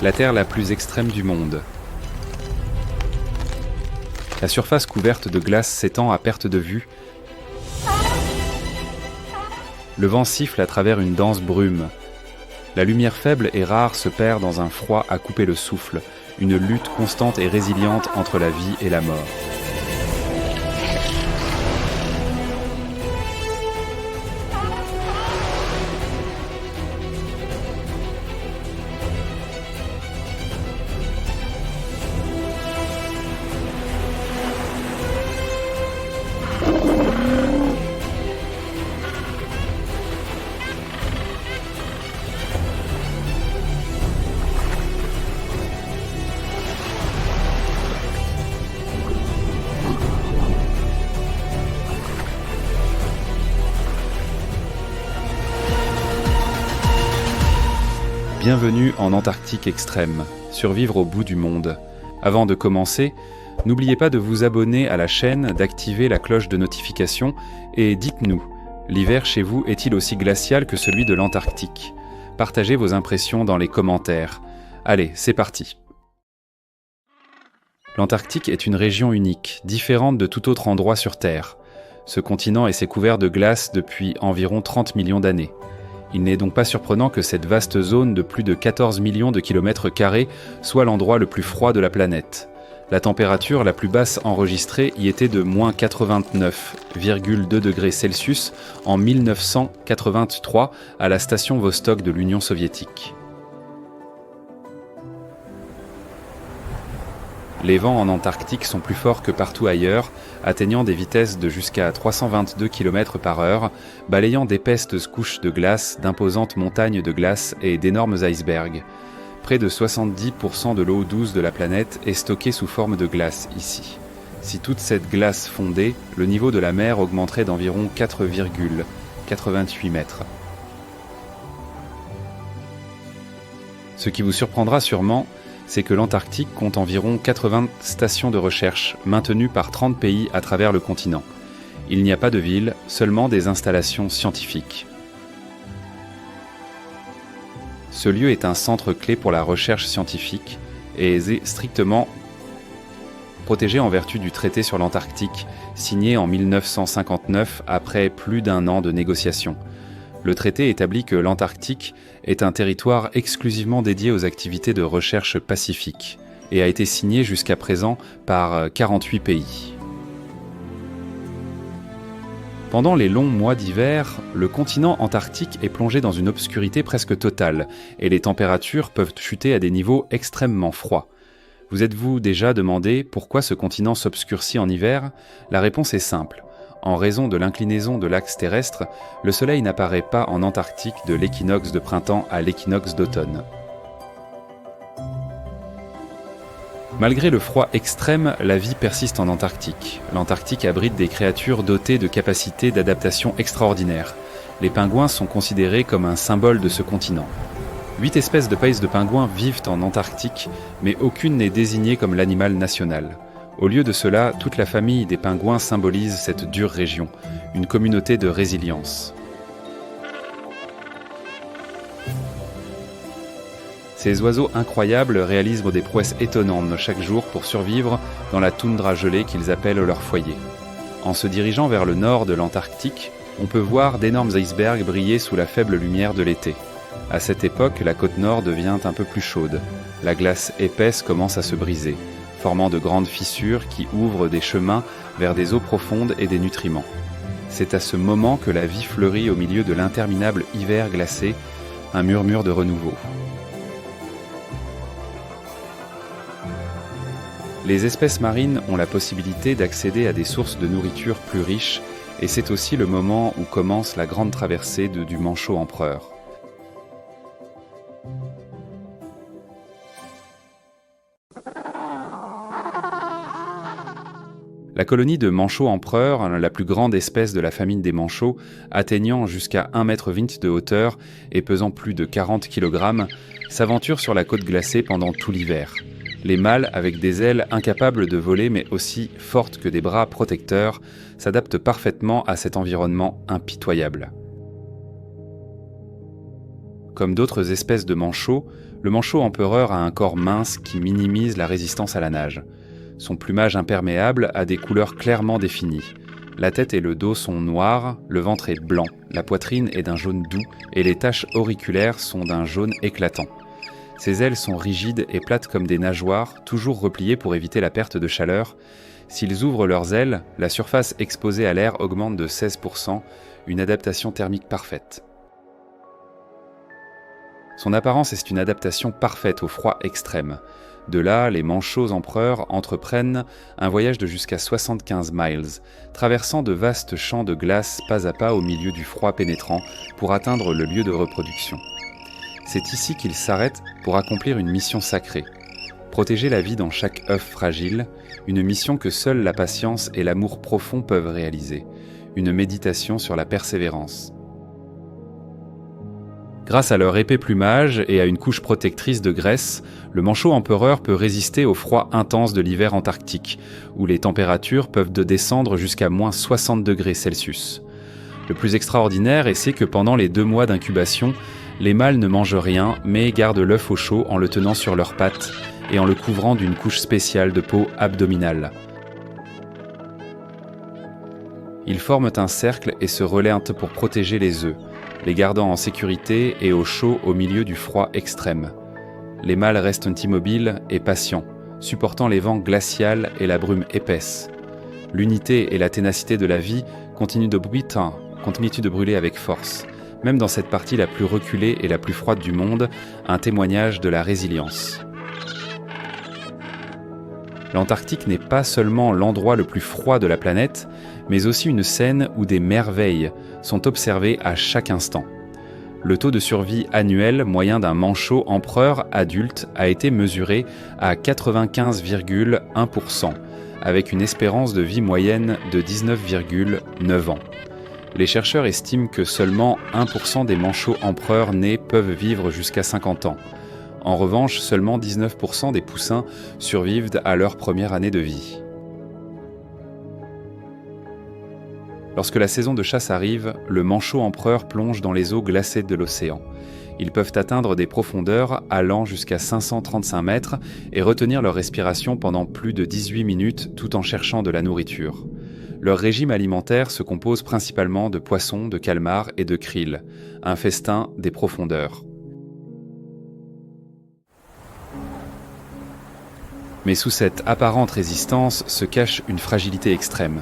la terre la plus extrême du monde. La surface couverte de glace s'étend à perte de vue. Le vent siffle à travers une dense brume. La lumière faible et rare se perd dans un froid à couper le souffle, une lutte constante et résiliente entre la vie et la mort. Bienvenue en Antarctique extrême, survivre au bout du monde. Avant de commencer, n'oubliez pas de vous abonner à la chaîne, d'activer la cloche de notification et dites-nous, l'hiver chez vous est-il aussi glacial que celui de l'Antarctique ? Partagez vos impressions dans les commentaires. Allez, c'est parti. L'Antarctique est une région unique, différente de tout autre endroit sur Terre. Ce continent est couvert de glace depuis environ 30 millions d'années. Il n'est donc pas surprenant que cette vaste zone de plus de 14 millions de kilomètres carrés soit l'endroit le plus froid de la planète. La température la plus basse enregistrée y était de moins 89,2 degrés Celsius en 1983 à la station Vostok de l'Union soviétique. Les vents en Antarctique sont plus forts que partout ailleurs, atteignant des vitesses de jusqu'à 322 km/h, balayant d'épaisses couches de glace, d'imposantes montagnes de glace et d'énormes icebergs. Près de 70% de l'eau douce de la planète est stockée sous forme de glace ici. Si toute cette glace fondait, le niveau de la mer augmenterait d'environ 4,88 mètres. Ce qui vous surprendra sûrement, c'est que l'Antarctique compte environ 80 stations de recherche maintenues par 30 pays à travers le continent. Il n'y a pas de ville, seulement des installations scientifiques. Ce lieu est un centre clé pour la recherche scientifique et est strictement protégé en vertu du traité sur l'Antarctique, signé en 1959 après plus d'un an de négociations. Le traité établit que l'Antarctique est un territoire exclusivement dédié aux activités de recherche pacifique et a été signé jusqu'à présent par 48 pays. Pendant les longs mois d'hiver, le continent antarctique est plongé dans une obscurité presque totale et les températures peuvent chuter à des niveaux extrêmement froids. Vous êtes-vous déjà demandé pourquoi ce continent s'obscurcit en hiver ? La réponse est simple. En raison de l'inclinaison de l'axe terrestre, le soleil n'apparaît pas en Antarctique de l'équinoxe de printemps à l'équinoxe d'automne. Malgré le froid extrême, la vie persiste en Antarctique. L'Antarctique abrite des créatures dotées de capacités d'adaptation extraordinaires. Les pingouins sont considérés comme un symbole de ce continent. 8 espèces de pingouins vivent en Antarctique, mais aucune n'est désignée comme l'animal national. Au lieu de cela, toute la famille des pingouins symbolise cette dure région, une communauté de résilience. Ces oiseaux incroyables réalisent des prouesses étonnantes chaque jour pour survivre dans la toundra gelée qu'ils appellent leur foyer. En se dirigeant vers le nord de l'Antarctique, on peut voir d'énormes icebergs briller sous la faible lumière de l'été. À cette époque, la côte nord devient un peu plus chaude. La glace épaisse commence à se briser, formant de grandes fissures qui ouvrent des chemins vers des eaux profondes et des nutriments. C'est à ce moment que la vie fleurit au milieu de l'interminable hiver glacé, un murmure de renouveau. Les espèces marines ont la possibilité d'accéder à des sources de nourriture plus riches et c'est aussi le moment où commence la grande traversée du manchot empereur. La colonie de manchots empereurs, la plus grande espèce de la famille des manchots, atteignant jusqu'à 1,20 m de hauteur et pesant plus de 40 kg, s'aventure sur la côte glacée pendant tout l'hiver. Les mâles, avec des ailes incapables de voler mais aussi fortes que des bras protecteurs, s'adaptent parfaitement à cet environnement impitoyable. Comme d'autres espèces de manchots, le manchot empereur a un corps mince qui minimise la résistance à la nage. Son plumage imperméable a des couleurs clairement définies. La tête et le dos sont noirs, le ventre est blanc, la poitrine est d'un jaune doux et les taches auriculaires sont d'un jaune éclatant. Ses ailes sont rigides et plates comme des nageoires, toujours repliées pour éviter la perte de chaleur. S'ils ouvrent leurs ailes, la surface exposée à l'air augmente de 16%, une adaptation thermique parfaite. Son apparence est une adaptation parfaite au froid extrême. De là, les manchots empereurs entreprennent un voyage de jusqu'à 75 miles, traversant de vastes champs de glace pas à pas au milieu du froid pénétrant pour atteindre le lieu de reproduction. C'est ici qu'ils s'arrêtent pour accomplir une mission sacrée. Protéger la vie dans chaque œuf fragile, une mission que seule la patience et l'amour profond peuvent réaliser, une méditation sur la persévérance. Grâce à leur épais plumage et à une couche protectrice de graisse, le manchot empereur peut résister au froid intense de l'hiver antarctique, où les températures peuvent descendre jusqu'à moins 60 degrés Celsius. Le plus extraordinaire, c'est que pendant les 2 mois d'incubation, les mâles ne mangent rien, mais gardent l'œuf au chaud en le tenant sur leurs pattes et en le couvrant d'une couche spéciale de peau abdominale. Ils forment un cercle et se relaient pour protéger les œufs, les gardant en sécurité et au chaud au milieu du froid extrême. Les mâles restent immobiles et patients, supportant les vents glacials et la brume épaisse. L'unité et la ténacité de la vie continuent de brûler avec force. Même dans cette partie la plus reculée et la plus froide du monde, un témoignage de la résilience. L'Antarctique n'est pas seulement l'endroit le plus froid de la planète, mais aussi une scène où des merveilles sont observées à chaque instant. Le taux de survie annuel moyen d'un manchot empereur adulte a été mesuré à 95,1%, avec une espérance de vie moyenne de 19,9 ans. Les chercheurs estiment que seulement 1% des manchots empereurs nés peuvent vivre jusqu'à 50 ans. En revanche, seulement 19% des poussins survivent à leur première année de vie. Lorsque la saison de chasse arrive, le manchot empereur plonge dans les eaux glacées de l'océan. Ils peuvent atteindre des profondeurs allant jusqu'à 535 mètres et retenir leur respiration pendant plus de 18 minutes tout en cherchant de la nourriture. Leur régime alimentaire se compose principalement de poissons, de calmars et de krill, un festin des profondeurs. Mais sous cette apparente résistance se cache une fragilité extrême.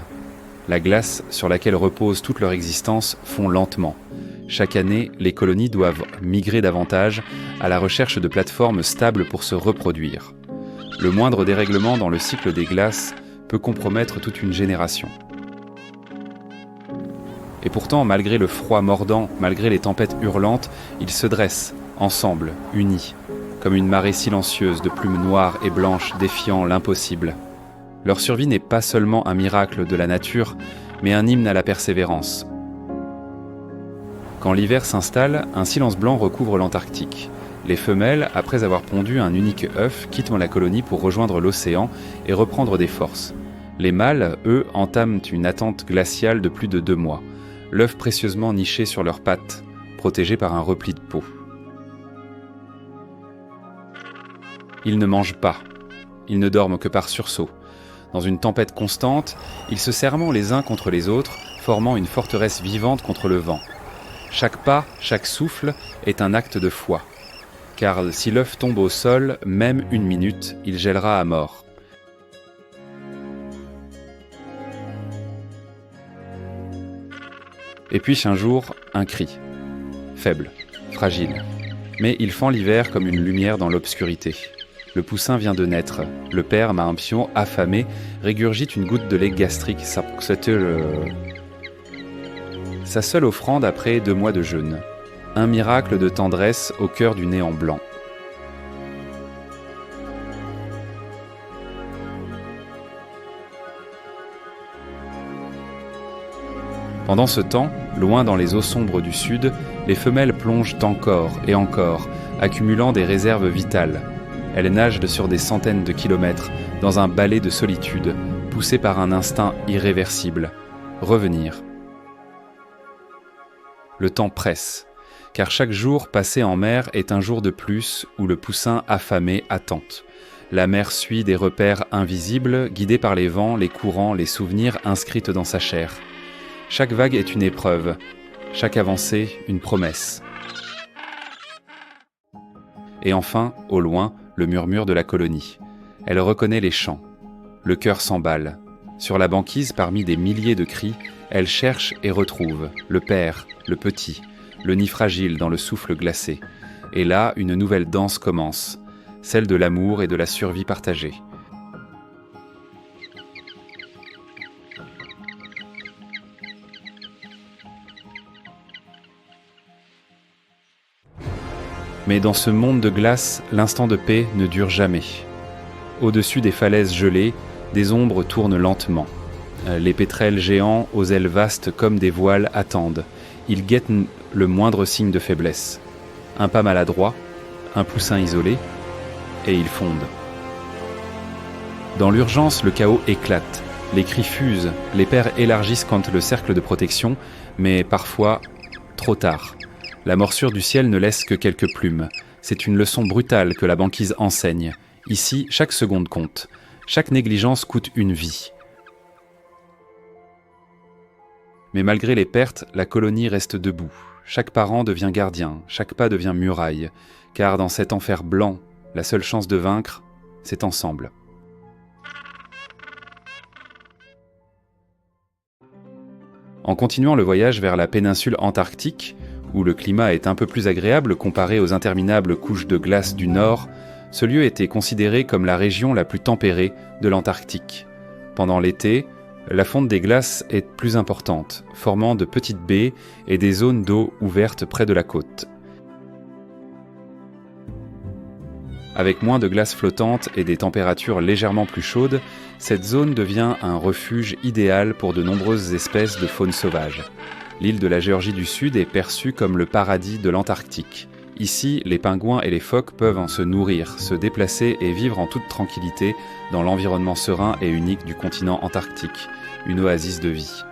La glace sur laquelle repose toute leur existence fond lentement. Chaque année, les colonies doivent migrer davantage à la recherche de plateformes stables pour se reproduire. Le moindre dérèglement dans le cycle des glaces peut compromettre toute une génération. Et pourtant, malgré le froid mordant, malgré les tempêtes hurlantes, ils se dressent, ensemble, unis, comme une marée silencieuse de plumes noires et blanches défiant l'impossible. Leur survie n'est pas seulement un miracle de la nature, mais un hymne à la persévérance. Quand l'hiver s'installe, un silence blanc recouvre l'Antarctique. Les femelles, après avoir pondu un unique œuf, quittent la colonie pour rejoindre l'océan et reprendre des forces. Les mâles, eux, entament une attente glaciale de plus de 2 mois, l'œuf précieusement niché sur leurs pattes, protégé par un repli de peau. Ils ne mangent pas, ils ne dorment que par sursaut. Dans une tempête constante, ils se serment les uns contre les autres, formant une forteresse vivante contre le vent. Chaque pas, chaque souffle est un acte de foi. Car si l'œuf tombe au sol, même 1 minute, il gèlera à mort. Et puis un jour, un cri. Faible, fragile. Mais il fend l'hiver comme une lumière dans l'obscurité. Le poussin vient de naître. Le père, Marimpion, affamé, régurgite une goutte de lait gastrique. Sa seule offrande après 2 mois de jeûne. Un miracle de tendresse au cœur du néant blanc. Pendant ce temps, loin dans les eaux sombres du sud, les femelles plongent encore et encore, accumulant des réserves vitales. Elles nagent sur des centaines de kilomètres, dans un balai de solitude, poussées par un instinct irréversible. Revenir. Le temps presse. car chaque jour passé en mer est un jour de plus où le poussin affamé attente. La mer suit des repères invisibles, guidés par les vents, les courants, les souvenirs inscrits dans sa chair. Chaque vague est une épreuve, chaque avancée une promesse. Et enfin, au loin, le murmure de la colonie. Elle reconnaît les chants. Le cœur s'emballe. Sur la banquise, parmi des milliers de cris, elle cherche et retrouve le père, le petit, le nid fragile dans le souffle glacé. Et là, une nouvelle danse commence, celle de l'amour et de la survie partagée. Mais dans ce monde de glace, l'instant de paix ne dure jamais. Au-dessus des falaises gelées, des ombres tournent lentement. Les pétrels géants, aux ailes vastes comme des voiles, attendent. Ils guettent le moindre signe de faiblesse. Un pas maladroit, un poussin isolé, et ils fondent. Dans l'urgence, le chaos éclate. Les cris fusent, les pairs élargissent quand le cercle de protection, mais parfois trop tard. La morsure du ciel ne laisse que quelques plumes. C'est une leçon brutale que la banquise enseigne. Ici, chaque seconde compte. Chaque négligence coûte une vie. Mais malgré les pertes, la colonie reste debout. Chaque parent devient gardien, chaque pas devient muraille. Car dans cet enfer blanc, la seule chance de vaincre, c'est ensemble. En continuant le voyage vers la péninsule antarctique, où le climat est un peu plus agréable comparé aux interminables couches de glace du nord, ce lieu était considéré comme la région la plus tempérée de l'Antarctique. Pendant l'été, la fonte des glaces est plus importante, formant de petites baies et des zones d'eau ouvertes près de la côte. Avec moins de glace flottante et des températures légèrement plus chaudes, cette zone devient un refuge idéal pour de nombreuses espèces de faune sauvage. L'île de la Géorgie du Sud est perçue comme le paradis de l'Antarctique. Ici, les pingouins et les phoques peuvent en se nourrir, se déplacer et vivre en toute tranquillité dans l'environnement serein et unique du continent antarctique, une oasis de vie.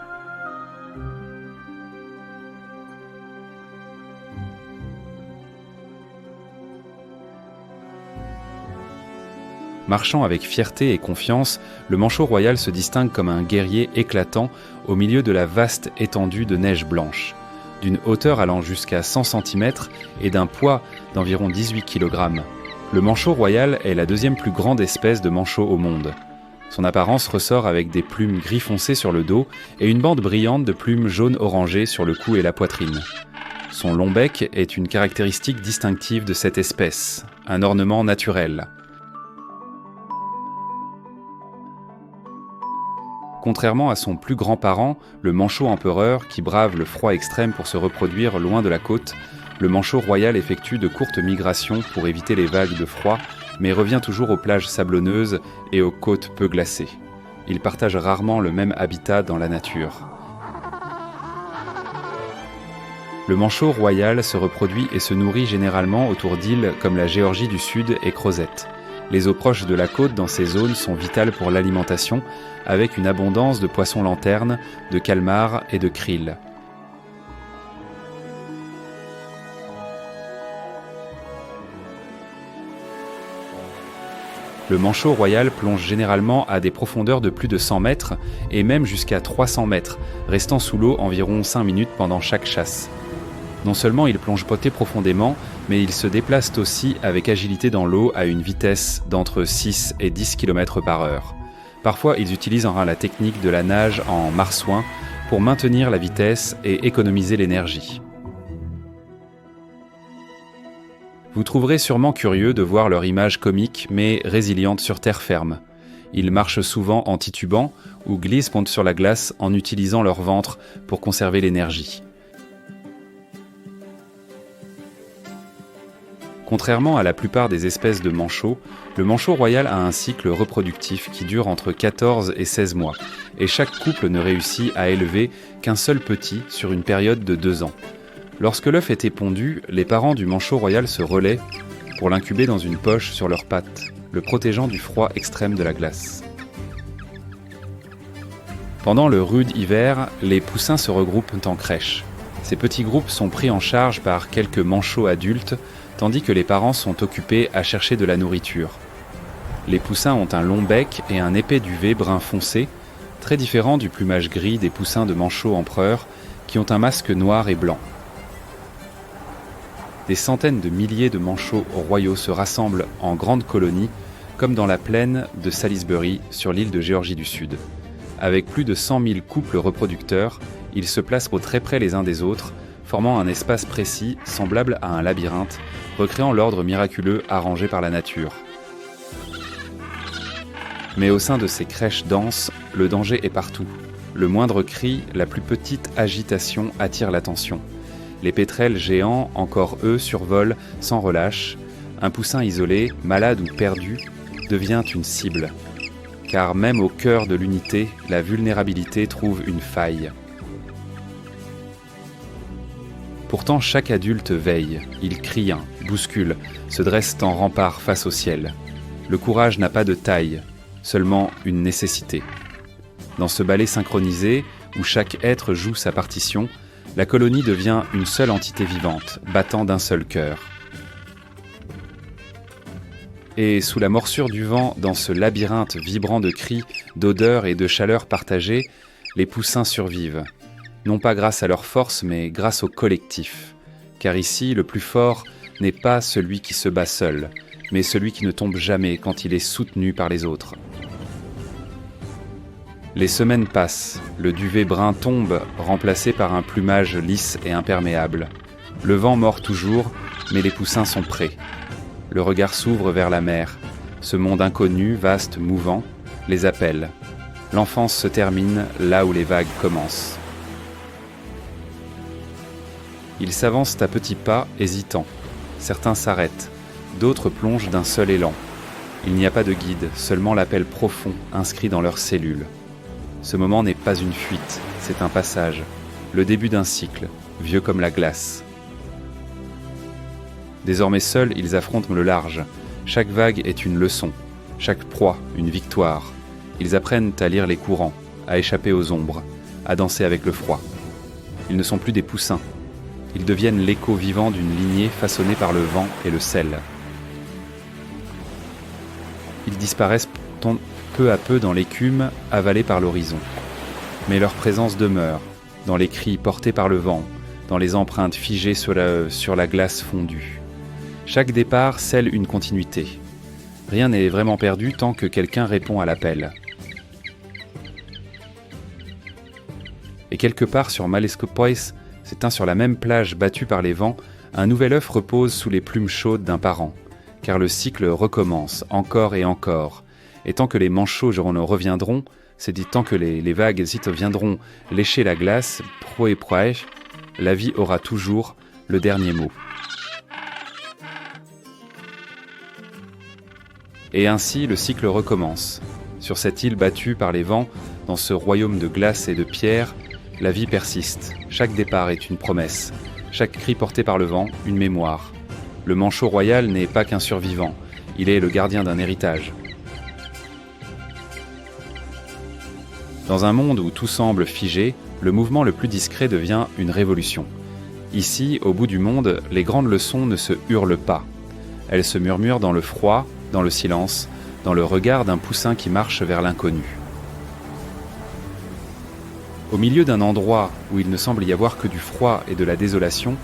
Marchant avec fierté et confiance, le manchot royal se distingue comme un guerrier éclatant au milieu de la vaste étendue de neige blanche, d'une hauteur allant jusqu'à 100 cm et d'un poids d'environ 18 kg. Le manchot royal est la deuxième plus grande espèce de manchot au monde. Son apparence ressort avec des plumes gris foncé sur le dos et une bande brillante de plumes jaune-orangé sur le cou et la poitrine. Son long bec est une caractéristique distinctive de cette espèce, un ornement naturel. Contrairement à son plus grand parent, le manchot empereur, qui brave le froid extrême pour se reproduire loin de la côte, le manchot royal effectue de courtes migrations pour éviter les vagues de froid, mais revient toujours aux plages sablonneuses et aux côtes peu glacées. Il partage rarement le même habitat dans la nature. Le manchot royal se reproduit et se nourrit généralement autour d'îles comme la Géorgie du Sud et Crozet. Les eaux proches de la côte dans ces zones sont vitales pour l'alimentation, avec une abondance de poissons lanternes, de calmars et de krill. Le manchot royal plonge généralement à des profondeurs de plus de 100 mètres et même jusqu'à 300 mètres, restant sous l'eau environ 5 minutes pendant chaque chasse. Non seulement ils plongent potés profondément, mais ils se déplacent aussi avec agilité dans l'eau à une vitesse d'entre 6 et 10 km/h. Parfois, ils utilisent la technique de la nage en marsouin pour maintenir la vitesse et économiser l'énergie. Vous trouverez sûrement curieux de voir leur image comique mais résiliente sur terre ferme. Ils marchent souvent en titubant ou glissent sur la glace en utilisant leur ventre pour conserver l'énergie. Contrairement à la plupart des espèces de manchots, le manchot royal a un cycle reproductif qui dure entre 14 et 16 mois, et chaque couple ne réussit à élever qu'un seul petit sur une période de 2 ans. Lorsque l'œuf est épondu, les parents du manchot royal se relaient pour l'incuber dans une poche sur leurs pattes, le protégeant du froid extrême de la glace. Pendant le rude hiver, les poussins se regroupent en crèche. Ces petits groupes sont pris en charge par quelques manchots adultes, tandis que les parents sont occupés à chercher de la nourriture. Les poussins ont un long bec et un épais duvet brun foncé, très différent du plumage gris des poussins de manchots empereurs qui ont un masque noir et blanc. Des centaines de milliers de manchots royaux se rassemblent en grandes colonies, comme dans la plaine de Salisbury sur l'île de Géorgie du Sud. Avec plus de 100 000 couples reproducteurs, ils se placent au très près les uns des autres, formant un espace précis semblable à un labyrinthe, recréant l'ordre miraculeux arrangé par la nature. Mais au sein de ces crèches denses, le danger est partout. Le moindre cri, la plus petite agitation attire l'attention. Les pétrels géants, encore eux, survolent sans relâche. Un poussin isolé, malade ou perdu, devient une cible. Car même au cœur de l'unité, la vulnérabilité trouve une faille. Pourtant, chaque adulte veille. Il crie, bouscule, se dresse en rempart face au ciel. Le courage n'a pas de taille, seulement une nécessité. Dans ce ballet synchronisé, où chaque être joue sa partition, la colonie devient une seule entité vivante, battant d'un seul cœur. Et sous la morsure du vent, dans ce labyrinthe vibrant de cris, d'odeurs et de chaleur partagées, les poussins survivent. Non pas grâce à leur force, mais grâce au collectif. Car ici, le plus fort n'est pas celui qui se bat seul, mais celui qui ne tombe jamais quand il est soutenu par les autres. Les semaines passent, le duvet brun tombe, remplacé par un plumage lisse et imperméable. Le vent mord toujours, mais les poussins sont prêts. Le regard s'ouvre vers la mer. Ce monde inconnu, vaste, mouvant, les appelle. L'enfance se termine là où les vagues commencent. Ils s'avancent à petits pas, hésitants. Certains s'arrêtent, d'autres plongent d'un seul élan. Il n'y a pas de guide, seulement l'appel profond inscrit dans leurs cellules. Ce moment n'est pas une fuite, c'est un passage, le début d'un cycle, vieux comme la glace. Désormais seuls, ils affrontent le large. Chaque vague est une leçon, chaque proie une victoire. Ils apprennent à lire les courants, à échapper aux ombres, à danser avec le froid. Ils ne sont plus des poussins. Ils deviennent l'écho vivant d'une lignée façonnée par le vent et le sel. Ils disparaissent peu à peu dans l'écume avalée par l'horizon. Mais leur présence demeure, dans les cris portés par le vent, dans les empreintes figées sur la glace fondue. Chaque départ scelle une continuité. Rien n'est vraiment perdu tant que quelqu'un répond à l'appel. Et quelque part sur Malescopois, s'éteint sur la même plage battue par les vents, un nouvel œuf repose sous les plumes chaudes d'un parent, car le cycle recommence encore et encore. Et tant que les manchots reviendront, c'est dit tant que les vagues viendront lécher la glace, pro et proche, la vie aura toujours le dernier mot. Et ainsi, le cycle recommence. Sur cette île battue par les vents, dans ce royaume de glace et de pierre, la vie persiste. Chaque départ est une promesse. Chaque cri porté par le vent, une mémoire. Le manchot royal n'est pas qu'un survivant. Il est le gardien d'un héritage. Dans un monde où tout semble figé, le mouvement le plus discret devient une révolution. Ici, au bout du monde, les grandes leçons ne se hurlent pas. Elles se murmurent dans le froid, dans le silence, dans le regard d'un poussin qui marche vers l'inconnu. Au milieu d'un endroit où il ne semble y avoir que du froid et de la désolation,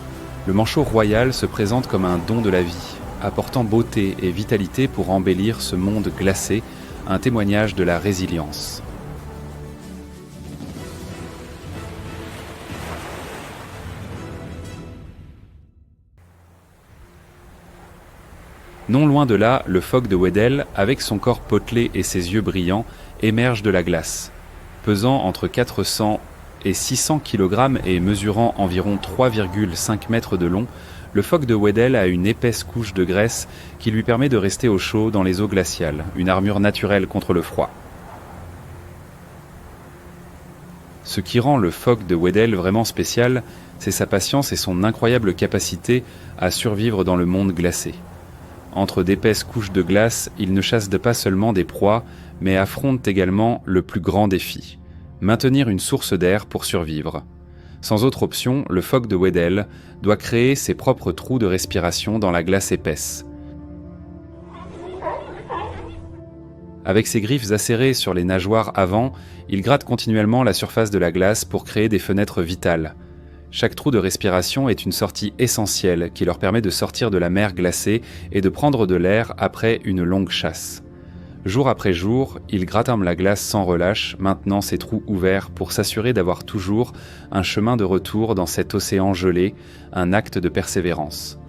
le manchot royal se présente comme un don de la vie, apportant beauté et vitalité pour embellir ce monde glacé, un témoignage de la résilience. Non loin de là, le phoque de Weddell, avec son corps potelé et ses yeux brillants, émerge de la glace. Pesant entre 400 et 600 kg et mesurant environ 3,5 mètres de long, le phoque de Weddell a une épaisse couche de graisse qui lui permet de rester au chaud dans les eaux glaciales, une armure naturelle contre le froid. Ce qui rend le phoque de Weddell vraiment spécial, c'est sa patience et son incroyable capacité à survivre dans le monde glacé. Entre d'épaisses couches de glace, il ne chasse pas seulement des proies, mais affronte également le plus grand défi, maintenir une source d'air pour survivre. Sans autre option, le phoque de Weddell doit créer ses propres trous de respiration dans la glace épaisse. Avec ses griffes acérées sur les nageoires avant, il gratte continuellement la surface de la glace pour créer des fenêtres vitales. Chaque trou de respiration est une sortie essentielle qui leur permet de sortir de la mer glacée et de prendre de l'air après une longue chasse. Jour après jour, il grattent la glace sans relâche, maintenant ses trous ouverts pour s'assurer d'avoir toujours un chemin de retour dans cet océan gelé, un acte de persévérance.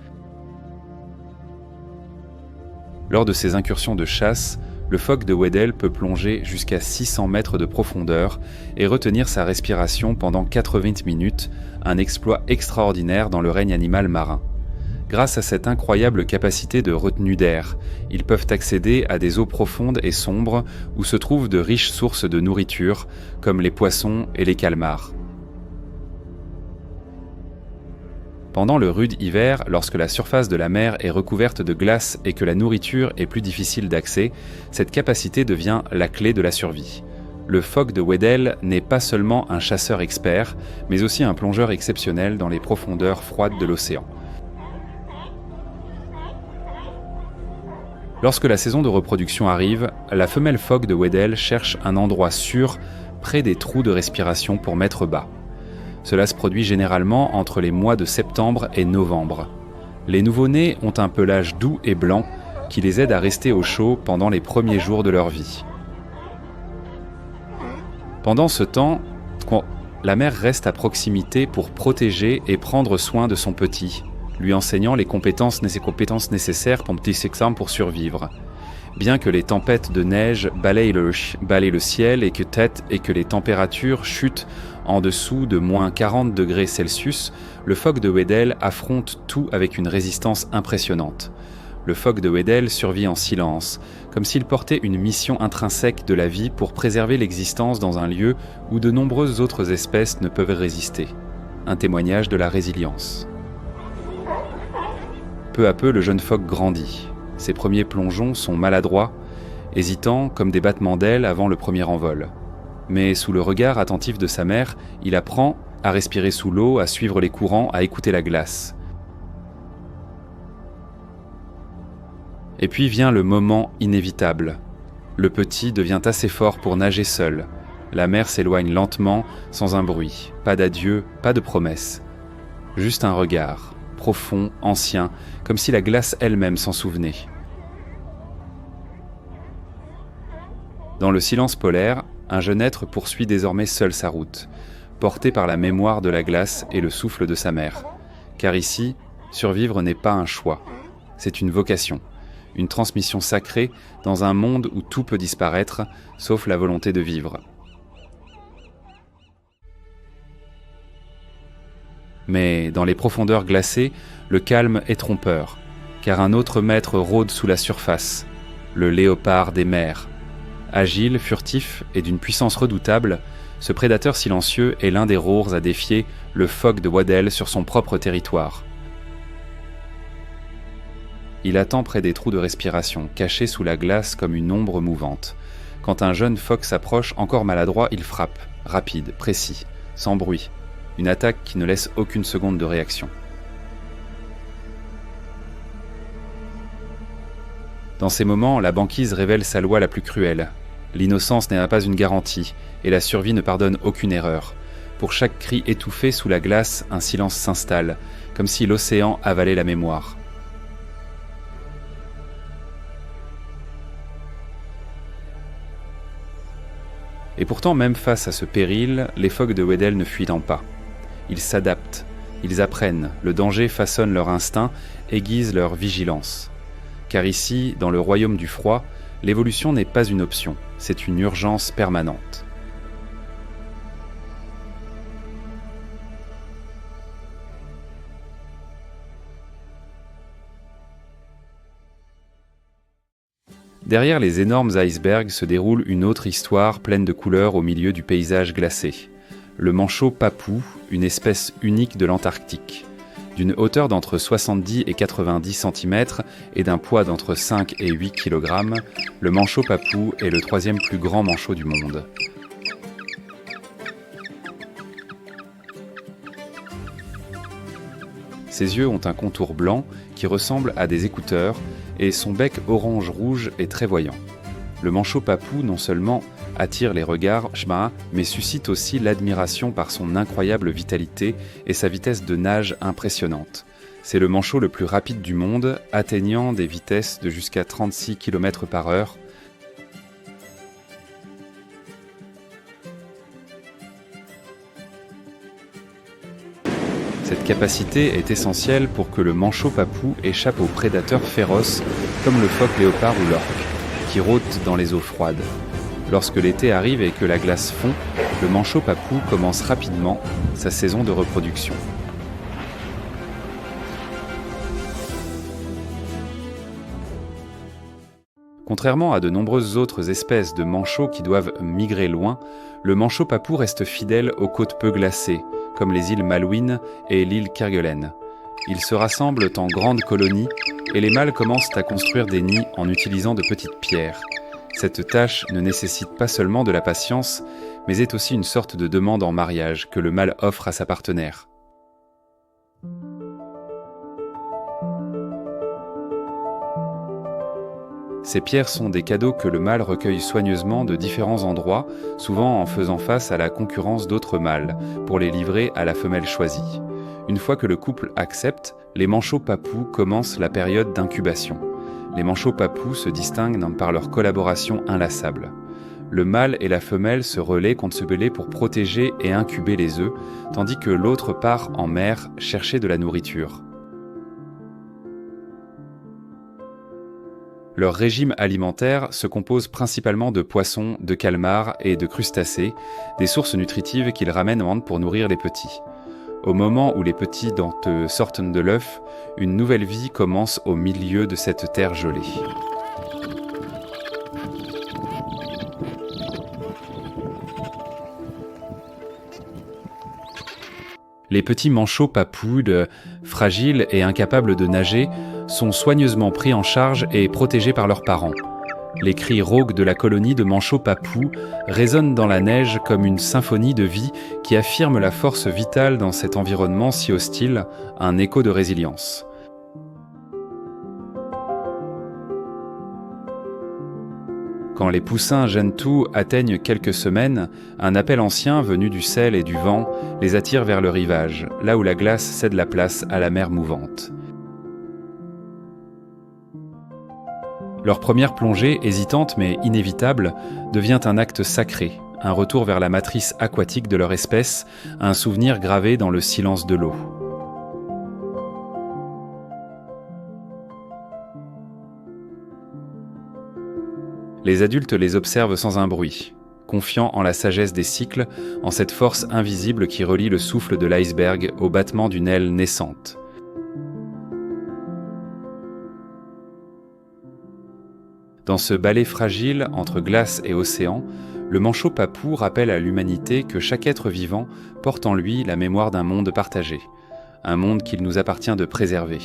Lors de ses incursions de chasse, le phoque de Weddell peut plonger jusqu'à 600 mètres de profondeur et retenir sa respiration pendant 80 minutes, un exploit extraordinaire dans le règne animal marin. Grâce à cette incroyable capacité de retenue d'air, ils peuvent accéder à des eaux profondes et sombres où se trouvent de riches sources de nourriture, comme les poissons et les calmars. Pendant le rude hiver, lorsque la surface de la mer est recouverte de glace et que la nourriture est plus difficile d'accès, cette capacité devient la clé de la survie. Le phoque de Weddell n'est pas seulement un chasseur expert, mais aussi un plongeur exceptionnel dans les profondeurs froides de l'océan. Lorsque la saison de reproduction arrive, la femelle phoque de Weddell cherche un endroit sûr près des trous de respiration pour mettre bas. Cela se produit généralement entre les mois de septembre et novembre. Les nouveau-nés ont un pelage doux et blanc qui les aide à rester au chaud pendant les premiers jours de leur vie. Pendant ce temps, la mère reste à proximité pour protéger et prendre soin de son petit, lui enseignant les compétences nécessaires pour survivre. Bien que les tempêtes de neige balayent le ciel et que les températures chutent en dessous de moins 40 degrés Celsius, le phoque de Weddell affronte tout avec une résistance impressionnante. Le phoque de Weddell survit en silence, comme s'il portait une mission intrinsèque de la vie pour préserver l'existence dans un lieu où de nombreuses autres espèces ne peuvent résister. Un témoignage de la résilience. Peu à peu, le jeune phoque grandit. Ses premiers plongeons sont maladroits, hésitants comme des battements d'ailes avant le premier envol. Mais sous le regard attentif de sa mère, il apprend à respirer sous l'eau, à suivre les courants, à écouter la glace. Et puis vient le moment inévitable. Le petit devient assez fort pour nager seul. La mère s'éloigne lentement, sans un bruit. Pas d'adieu, pas de promesse. Juste un regard, profond, ancien, comme si la glace elle-même s'en souvenait. Dans le silence polaire, un jeune être poursuit désormais seul sa route, porté par la mémoire de la glace et le souffle de sa mère. Car ici, survivre n'est pas un choix, c'est une vocation, une transmission sacrée dans un monde où tout peut disparaître, sauf la volonté de vivre. Mais dans les profondeurs glacées, le calme est trompeur, car un autre maître rôde sous la surface, le léopard des mers. Agile, furtif et d'une puissance redoutable, ce prédateur silencieux est l'un des rares à défier le phoque de Weddell sur son propre territoire. Il attend près des trous de respiration, caché sous la glace comme une ombre mouvante. Quand un jeune phoque s'approche, encore maladroit, il frappe, rapide, précis, sans bruit. Une attaque qui ne laisse aucune seconde de réaction. Dans ces moments, la banquise révèle sa loi la plus cruelle. L'innocence n'est pas une garantie, et la survie ne pardonne aucune erreur. Pour chaque cri étouffé sous la glace, un silence s'installe, comme si l'océan avalait la mémoire. Et pourtant, même face à ce péril, les phoques de Weddell ne fuient pas. Ils s'adaptent, ils apprennent, le danger façonne leur instinct, aiguise leur vigilance. Car ici, dans le royaume du froid, l'évolution n'est pas une option, c'est une urgence permanente. Derrière les énormes icebergs se déroule une autre histoire pleine de couleurs au milieu du paysage glacé. Le manchot papou, une espèce unique de l'Antarctique. D'une hauteur d'entre 70 et 90 cm et d'un poids d'entre 5 et 8 kg, le manchot papou est le troisième plus grand manchot du monde. Ses yeux ont un contour blanc qui ressemble à des écouteurs et son bec orange-rouge est très voyant. Le manchot papou non seulement attire les regards, mais suscite aussi l'admiration par son incroyable vitalité et sa vitesse de nage impressionnante. C'est le manchot le plus rapide du monde, atteignant des vitesses de jusqu'à 36 km/h. Cette capacité est essentielle pour que le manchot papou échappe aux prédateurs féroces comme le phoque léopard ou l'orque, qui rôdent dans les eaux froides. Lorsque l'été arrive et que la glace fond, le manchot papou commence rapidement sa saison de reproduction. Contrairement à de nombreuses autres espèces de manchots qui doivent migrer loin, le manchot papou reste fidèle aux côtes peu glacées, comme les îles Malouines et l'île Kerguelen. Ils se rassemblent en grandes colonies et les mâles commencent à construire des nids en utilisant de petites pierres. Cette tâche ne nécessite pas seulement de la patience, mais est aussi une sorte de demande en mariage que le mâle offre à sa partenaire. Ces pierres sont des cadeaux que le mâle recueille soigneusement de différents endroits, souvent en faisant face à la concurrence d'autres mâles, pour les livrer à la femelle choisie. Une fois que le couple accepte, les manchots papous commencent la période d'incubation. Les manchots papous se distinguent par leur collaboration inlassable. Le mâle et la femelle se relaient contre ce belé pour protéger et incuber les œufs, tandis que l'autre part en mer chercher de la nourriture. Leur régime alimentaire se compose principalement de poissons, de calmars et de crustacés, des sources nutritives qu'ils ramènent pour nourrir les petits. Au moment où les petits d'entre eux sortent de l'œuf, une nouvelle vie commence au milieu de cette terre gelée. Les petits manchots papous, fragiles et incapables de nager, sont soigneusement pris en charge et protégés par leurs parents. Les cris rauques de la colonie de manchots papous résonnent dans la neige comme une symphonie de vie qui affirme la force vitale dans cet environnement si hostile, un écho de résilience. Quand les poussins gentoo atteignent quelques semaines, un appel ancien venu du sel et du vent les attire vers le rivage, là où la glace cède la place à la mer mouvante. Leur première plongée, hésitante mais inévitable, devient un acte sacré, un retour vers la matrice aquatique de leur espèce, un souvenir gravé dans le silence de l'eau. Les adultes les observent sans un bruit, confiants en la sagesse des cycles, en cette force invisible qui relie le souffle de l'iceberg au battement d'une aile naissante. Dans ce ballet fragile entre glace et océan, le manchot papou rappelle à l'humanité que chaque être vivant porte en lui la mémoire d'un monde partagé, un monde qu'il nous appartient de préserver.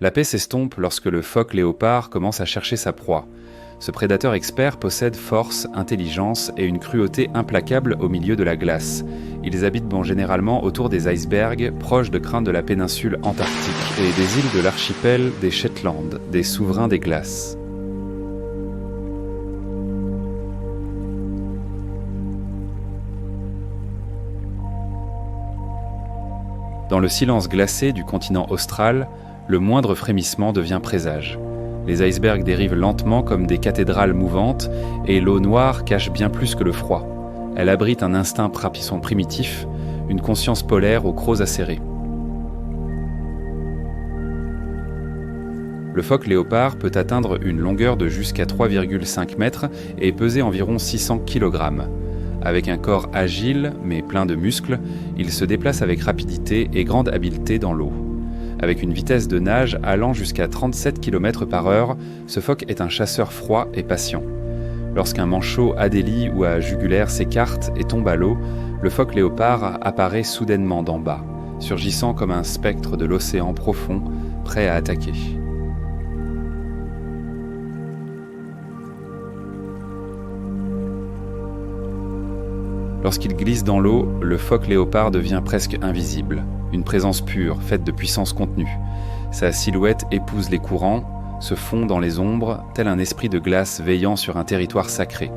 La paix s'estompe lorsque le phoque léopard commence à chercher sa proie. Ce prédateur expert possède force, intelligence et une cruauté implacable au milieu de la glace. Ils habitent généralement autour des icebergs, proches de crânes de la péninsule antarctique et des îles de l'archipel des Shetland, des souverains des glaces. Dans le silence glacé du continent austral, le moindre frémissement devient présage. Les icebergs dérivent lentement comme des cathédrales mouvantes et l'eau noire cache bien plus que le froid. Elle abrite un instinct primitif, une conscience polaire aux crocs acérés. Le phoque léopard peut atteindre une longueur de jusqu'à 3,5 mètres et peser environ 600 kg. Avec un corps agile mais plein de muscles, il se déplace avec rapidité et grande habileté dans l'eau. Avec une vitesse de nage allant jusqu'à 37 km/h, ce phoque est un chasseur froid et patient. Lorsqu'un manchot adélie ou à jugulaire s'écarte et tombe à l'eau, le phoque léopard apparaît soudainement d'en bas, surgissant comme un spectre de l'océan profond, prêt à attaquer. Lorsqu'il glisse dans l'eau, le phoque léopard devient presque invisible, une présence pure, faite de puissance contenue. Sa silhouette épouse les courants, se fond dans les ombres, tel un esprit de glace veillant sur un territoire sacré.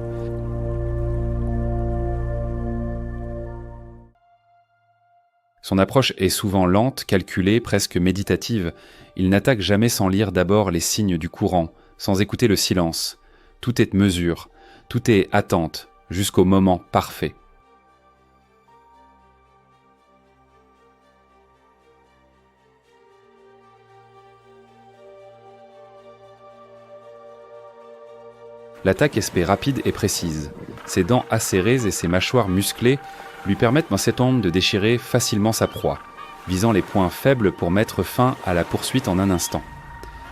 Son approche est souvent lente, calculée, presque méditative. Il n'attaque jamais sans lire d'abord les signes du courant, sans écouter le silence. Tout est mesure, tout est attente, jusqu'au moment parfait. L'attaque est rapide et précise. Ses dents acérées et ses mâchoires musclées lui permettent dans cette ombre de déchirer facilement sa proie, visant les points faibles pour mettre fin à la poursuite en un instant.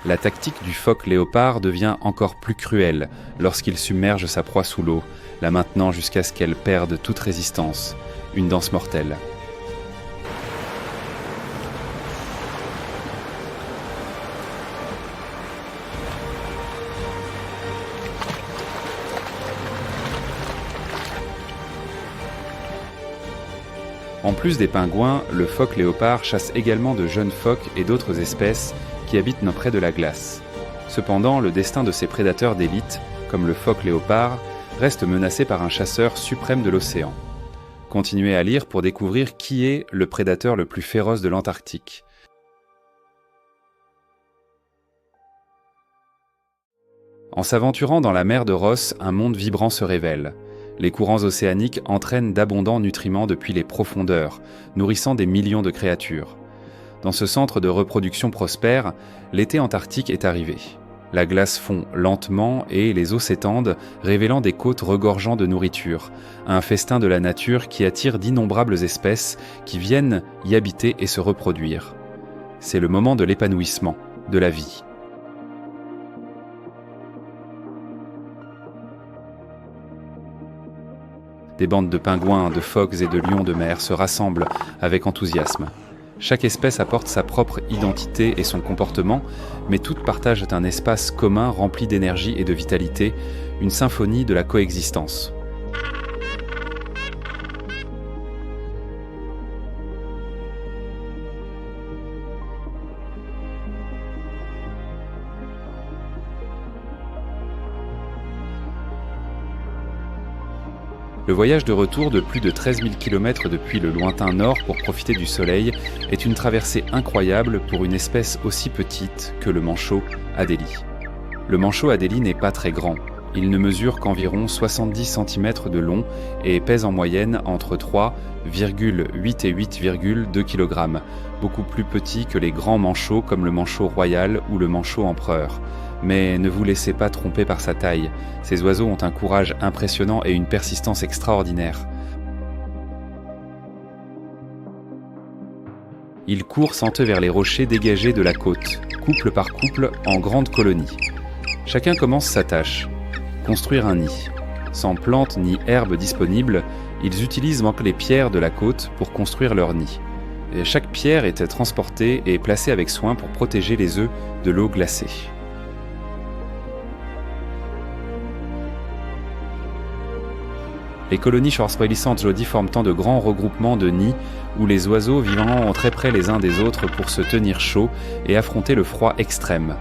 La tactique du phoque léopard devient encore plus cruelle lorsqu'il submerge sa proie sous l'eau, la maintenant jusqu'à ce qu'elle perde toute résistance, une danse mortelle. En plus des pingouins, le phoque léopard chasse également de jeunes phoques et d'autres espèces qui habitent près de la glace. Cependant, le destin de ces prédateurs d'élite, comme le phoque léopard, reste menacé par un chasseur suprême de l'océan. Continuez à lire pour découvrir qui est le prédateur le plus féroce de l'Antarctique. En s'aventurant dans la mer de Ross, un monde vibrant se révèle. Les courants océaniques entraînent d'abondants nutriments depuis les profondeurs, nourrissant des millions de créatures. Dans ce centre de reproduction prospère, l'été antarctique est arrivé. La glace fond lentement et les eaux s'étendent, révélant des côtes regorgeant de nourriture, un festin de la nature qui attire d'innombrables espèces qui viennent y habiter et se reproduire. C'est le moment de l'épanouissement, de la vie. Des bandes de pingouins, de phoques et de lions de mer se rassemblent avec enthousiasme. Chaque espèce apporte sa propre identité et son comportement, mais toutes partagent un espace commun rempli d'énergie et de vitalité, une symphonie de la coexistence. Le voyage de retour de plus de 13 000 km depuis le lointain nord pour profiter du soleil est une traversée incroyable pour une espèce aussi petite que le manchot Adélie. Le manchot Adélie n'est pas très grand. Il ne mesure qu'environ 70 cm de long et pèse en moyenne entre 3,8 et 8,2 kg, beaucoup plus petit que les grands manchots comme le manchot royal ou le manchot empereur. Mais ne vous laissez pas tromper par sa taille, ces oiseaux ont un courage impressionnant et une persistance extraordinaire. Ils courent senteux vers les rochers dégagés de la côte, couple par couple, en grande colonie. Chacun commence sa tâche, construire un nid. Sans plantes ni herbes disponibles, ils utilisent les pierres de la côte pour construire leur nid. Et chaque pierre est transportée et placée avec soin pour protéger les œufs de l'eau glacée. Les colonies Schwarzwellisandt-Jodi forment tant de grands regroupements de nids où les oiseaux vivant très près les uns des autres pour se tenir chaud et affronter le froid extrême.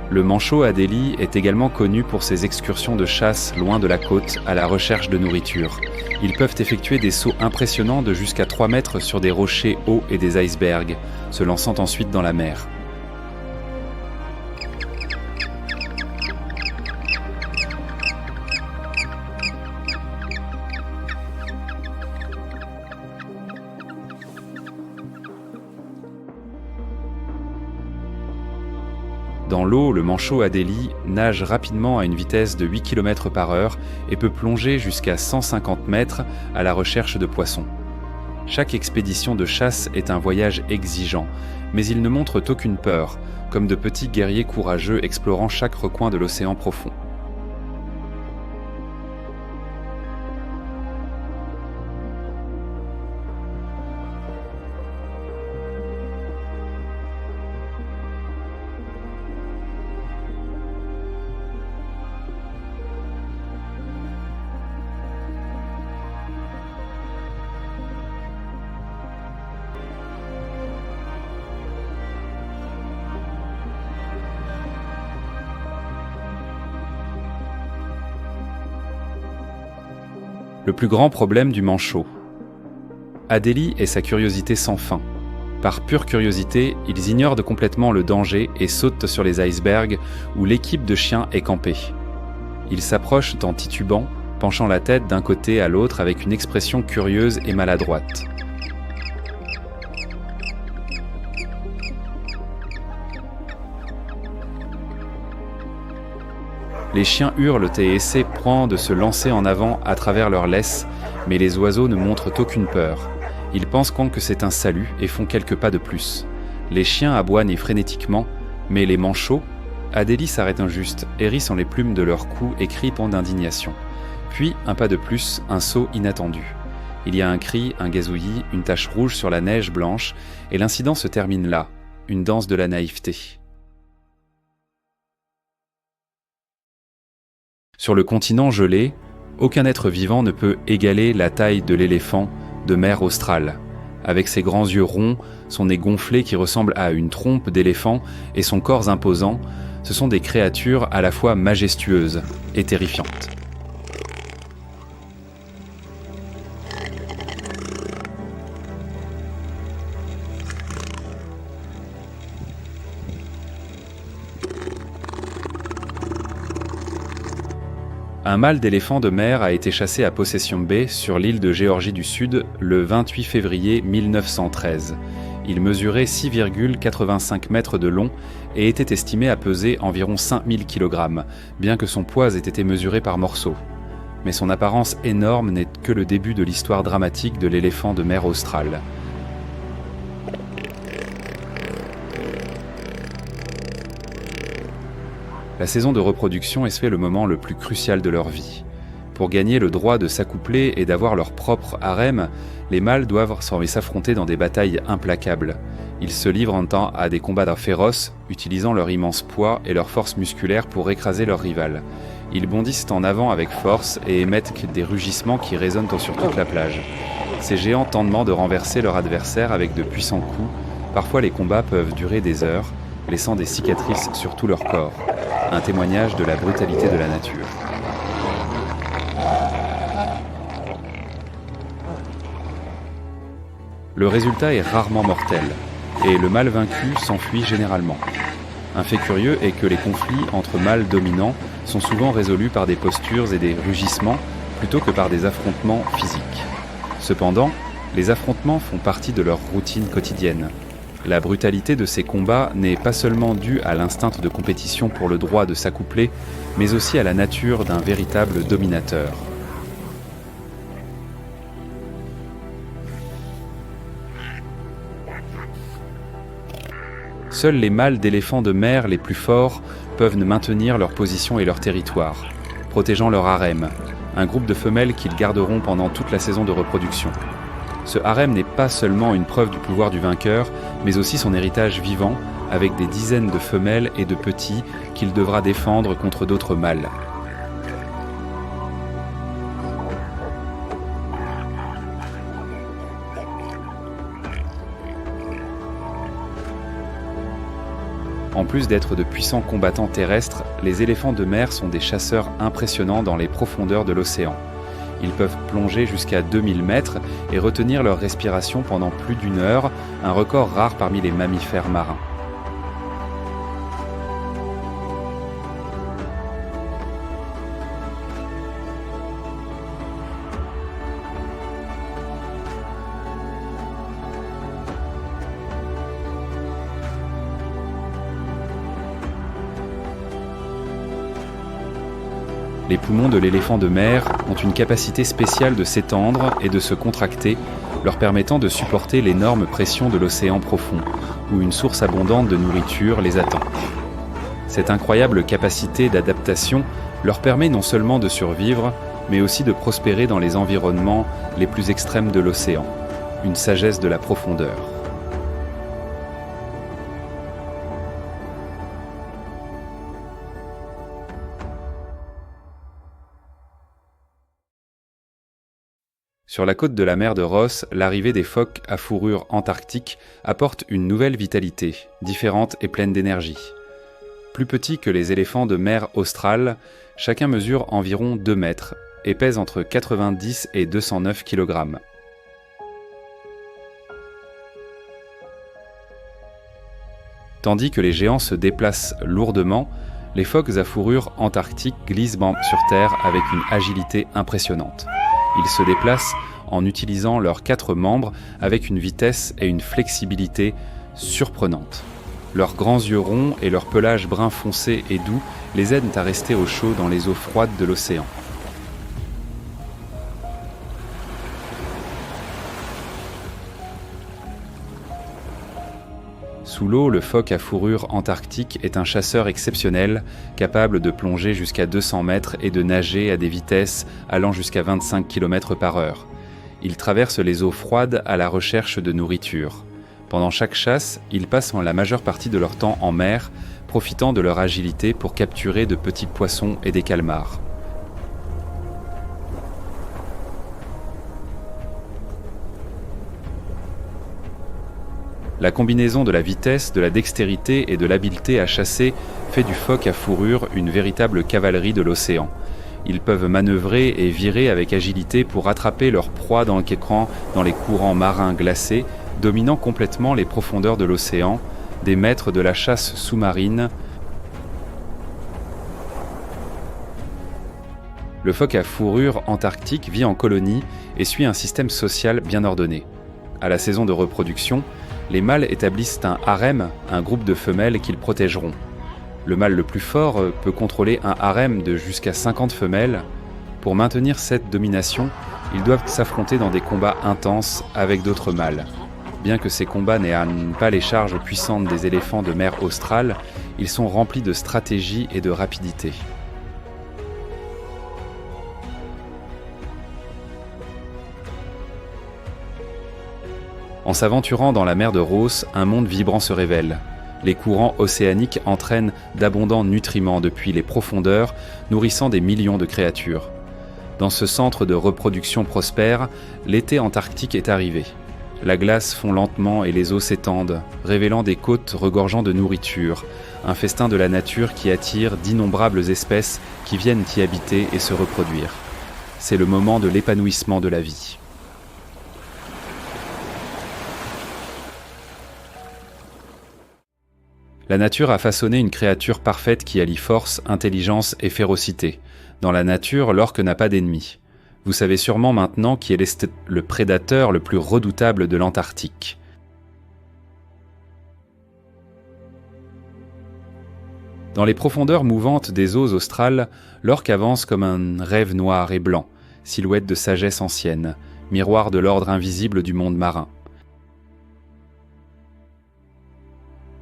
Le manchot Adélie est également connu pour ses excursions de chasse loin de la côte à la recherche de nourriture. Ils peuvent effectuer des sauts impressionnants de jusqu'à 3 mètres sur des rochers hauts et des icebergs, se lançant ensuite dans la mer. Dans l'eau, le manchot Adélie nage rapidement à une vitesse de 8 km/h et peut plonger jusqu'à 150 mètres à la recherche de poissons. Chaque expédition de chasse est un voyage exigeant, mais ils ne montrent aucune peur, comme de petits guerriers courageux explorant chaque recoin de l'océan profond. Le plus grand problème du manchot. Adélie est sa curiosité sans fin. Par pure curiosité, ils ignorent complètement le danger et sautent sur les icebergs où l'équipe de chiens est campée. Ils s'approchent en titubant, penchant la tête d'un côté à l'autre avec une expression curieuse et maladroite. Les chiens hurlent et essaient de se lancer en avant à travers leurs laisses, mais les oiseaux ne montrent aucune peur. Ils pensent que c'est un salut et font quelques pas de plus. Les chiens aboient frénétiquement, mais les manchots, Adélie s'arrête injuste, hérissant les plumes de leur cou et crie d'indignation. Puis, un pas de plus, un saut inattendu. Il y a un cri, un gazouillis, une tache rouge sur la neige blanche, et l'incident se termine là, une danse de la naïveté. Sur le continent gelé, aucun être vivant ne peut égaler la taille de l'éléphant de mer australe. Avec ses grands yeux ronds, son nez gonflé qui ressemble à une trompe d'éléphant et son corps imposant, ce sont des créatures à la fois majestueuses et terrifiantes. Un mâle d'éléphant de mer a été chassé à Possession Bay, sur l'île de Géorgie du Sud, le 28 février 1913. Il mesurait 6,85 mètres de long et était estimé à peser environ 5000 kg, bien que son poids ait été mesuré par morceaux. Mais son apparence énorme n'est que le début de l'histoire dramatique de l'éléphant de mer austral. La saison de reproduction est le moment le plus crucial de leur vie. Pour gagner le droit de s'accoupler et d'avoir leur propre harem, les mâles doivent s'affronter dans des batailles implacables. Ils se livrent en temps à des combats féroces, utilisant leur immense poids et leur force musculaire pour écraser leurs rivales. Ils bondissent en avant avec force et émettent des rugissements qui résonnent sur toute la plage. Ces géants tentent de renverser leur adversaire avec de puissants coups. Parfois les combats peuvent durer des heures, laissant des cicatrices sur tout leur corps. Un témoignage de la brutalité de la nature. Le résultat est rarement mortel, et le mâle vaincu s'enfuit généralement. Un fait curieux est que les conflits entre mâles dominants sont souvent résolus par des postures et des rugissements plutôt que par des affrontements physiques. Cependant, les affrontements font partie de leur routine quotidienne. La brutalité de ces combats n'est pas seulement due à l'instinct de compétition pour le droit de s'accoupler, mais aussi à la nature d'un véritable dominateur. Seuls les mâles d'éléphants de mer les plus forts peuvent maintenir leur position et leur territoire, protégeant leur harem, un groupe de femelles qu'ils garderont pendant toute la saison de reproduction. Ce harem n'est pas seulement une preuve du pouvoir du vainqueur, mais aussi son héritage vivant, avec des dizaines de femelles et de petits qu'il devra défendre contre d'autres mâles. En plus d'être de puissants combattants terrestres, les éléphants de mer sont des chasseurs impressionnants dans les profondeurs de l'océan. Ils peuvent plonger jusqu'à 2000 mètres et retenir leur respiration pendant plus d'une heure, un record rare parmi les mammifères marins. Les poumons de l'éléphant de mer ont une capacité spéciale de s'étendre et de se contracter, leur permettant de supporter l'énorme pression de l'océan profond, où une source abondante de nourriture les attend. Cette incroyable capacité d'adaptation leur permet non seulement de survivre, mais aussi de prospérer dans les environnements les plus extrêmes de l'océan, une sagesse de la profondeur. Sur la côte de la mer de Ross, l'arrivée des phoques à fourrure antarctique apporte une nouvelle vitalité, différente et pleine d'énergie. Plus petits que les éléphants de mer australe, chacun mesure environ 2 mètres et pèsent entre 90 et 209 kg. Tandis que les géants se déplacent lourdement, les phoques à fourrure antarctique glissent sur Terre avec une agilité impressionnante. Ils se déplacent en utilisant leurs 4 membres avec une vitesse et une flexibilité surprenantes. Leurs grands yeux ronds et leur pelage brun foncé et doux les aident à rester au chaud dans les eaux froides de l'océan. Sous l'eau, le phoque à fourrure antarctique est un chasseur exceptionnel, capable de plonger jusqu'à 200 mètres et de nager à des vitesses allant jusqu'à 25 km/h. Il traverse les eaux froides à la recherche de nourriture. Pendant chaque chasse, ils passent la majeure partie de leur temps en mer, profitant de leur agilité pour capturer de petits poissons et des calmars. La combinaison de la vitesse, de la dextérité et de l'habileté à chasser fait du phoque à fourrure une véritable cavalerie de l'océan. Ils peuvent manœuvrer et virer avec agilité pour attraper leur proie dans les courants marins glacés, dominant complètement les profondeurs de l'océan, des maîtres de la chasse sous-marine. Le phoque à fourrure antarctique vit en colonie et suit un système social bien ordonné. À la saison de reproduction, les mâles établissent un harem, un groupe de femelles qu'ils protégeront. Le mâle le plus fort peut contrôler un harem de jusqu'à 50 femelles. Pour maintenir cette domination, ils doivent s'affronter dans des combats intenses avec d'autres mâles. Bien que ces combats n'aient pas les charges puissantes des éléphants de mer australe, ils sont remplis de stratégie et de rapidité. En s'aventurant dans la mer de Ross, un monde vibrant se révèle. Les courants océaniques entraînent d'abondants nutriments depuis les profondeurs, nourrissant des millions de créatures. Dans ce centre de reproduction prospère, l'été antarctique est arrivé. La glace fond lentement et les eaux s'étendent, révélant des côtes regorgeant de nourriture, un festin de la nature qui attire d'innombrables espèces qui viennent y habiter et se reproduire. C'est le moment de l'épanouissement de la vie. La nature a façonné une créature parfaite qui allie force, intelligence et férocité. Dans la nature, l'orque n'a pas d'ennemi. Vous savez sûrement maintenant qui est le prédateur le plus redoutable de l'Antarctique. Dans les profondeurs mouvantes des eaux australes, l'orque avance comme un rêve noir et blanc, silhouette de sagesse ancienne, miroir de l'ordre invisible du monde marin.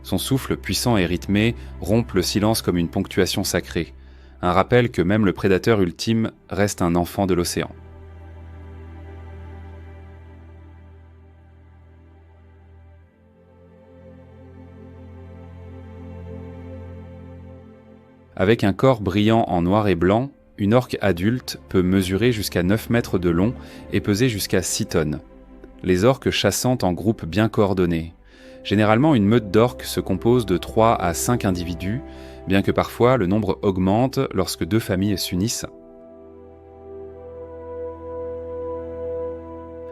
Son souffle puissant et rythmé rompt le silence comme une ponctuation sacrée, un rappel que même le prédateur ultime reste un enfant de l'océan. Avec un corps brillant en noir et blanc, une orque adulte peut mesurer jusqu'à 9 mètres de long et peser jusqu'à 6 tonnes. Les orques chassant en groupes bien coordonnés. Généralement, une meute d'orques se compose de 3 à 5 individus, bien que parfois le nombre augmente lorsque 2 familles s'unissent.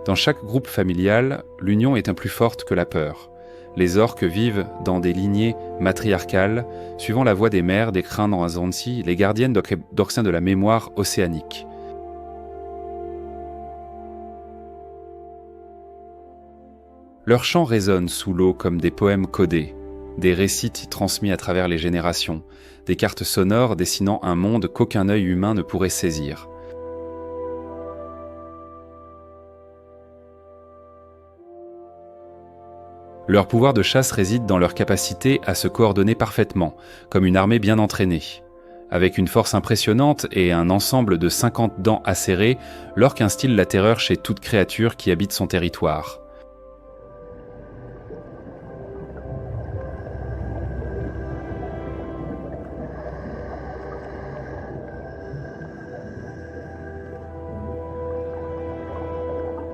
Dans chaque groupe familial, l'union est plus forte que la peur. Les orques vivent dans des lignées matriarcales, suivant la voie des mères des Krandrazansi, les gardiennes d'Orcin de la mémoire océanique. Leurs chants résonnent sous l'eau comme des poèmes codés, des récits transmis à travers les générations, des cartes sonores dessinant un monde qu'aucun œil humain ne pourrait saisir. Leur pouvoir de chasse réside dans leur capacité à se coordonner parfaitement, comme une armée bien entraînée. Avec une force impressionnante et un ensemble de 50 dents acérées, l'orque instille la terreur chez toute créature qui habite son territoire.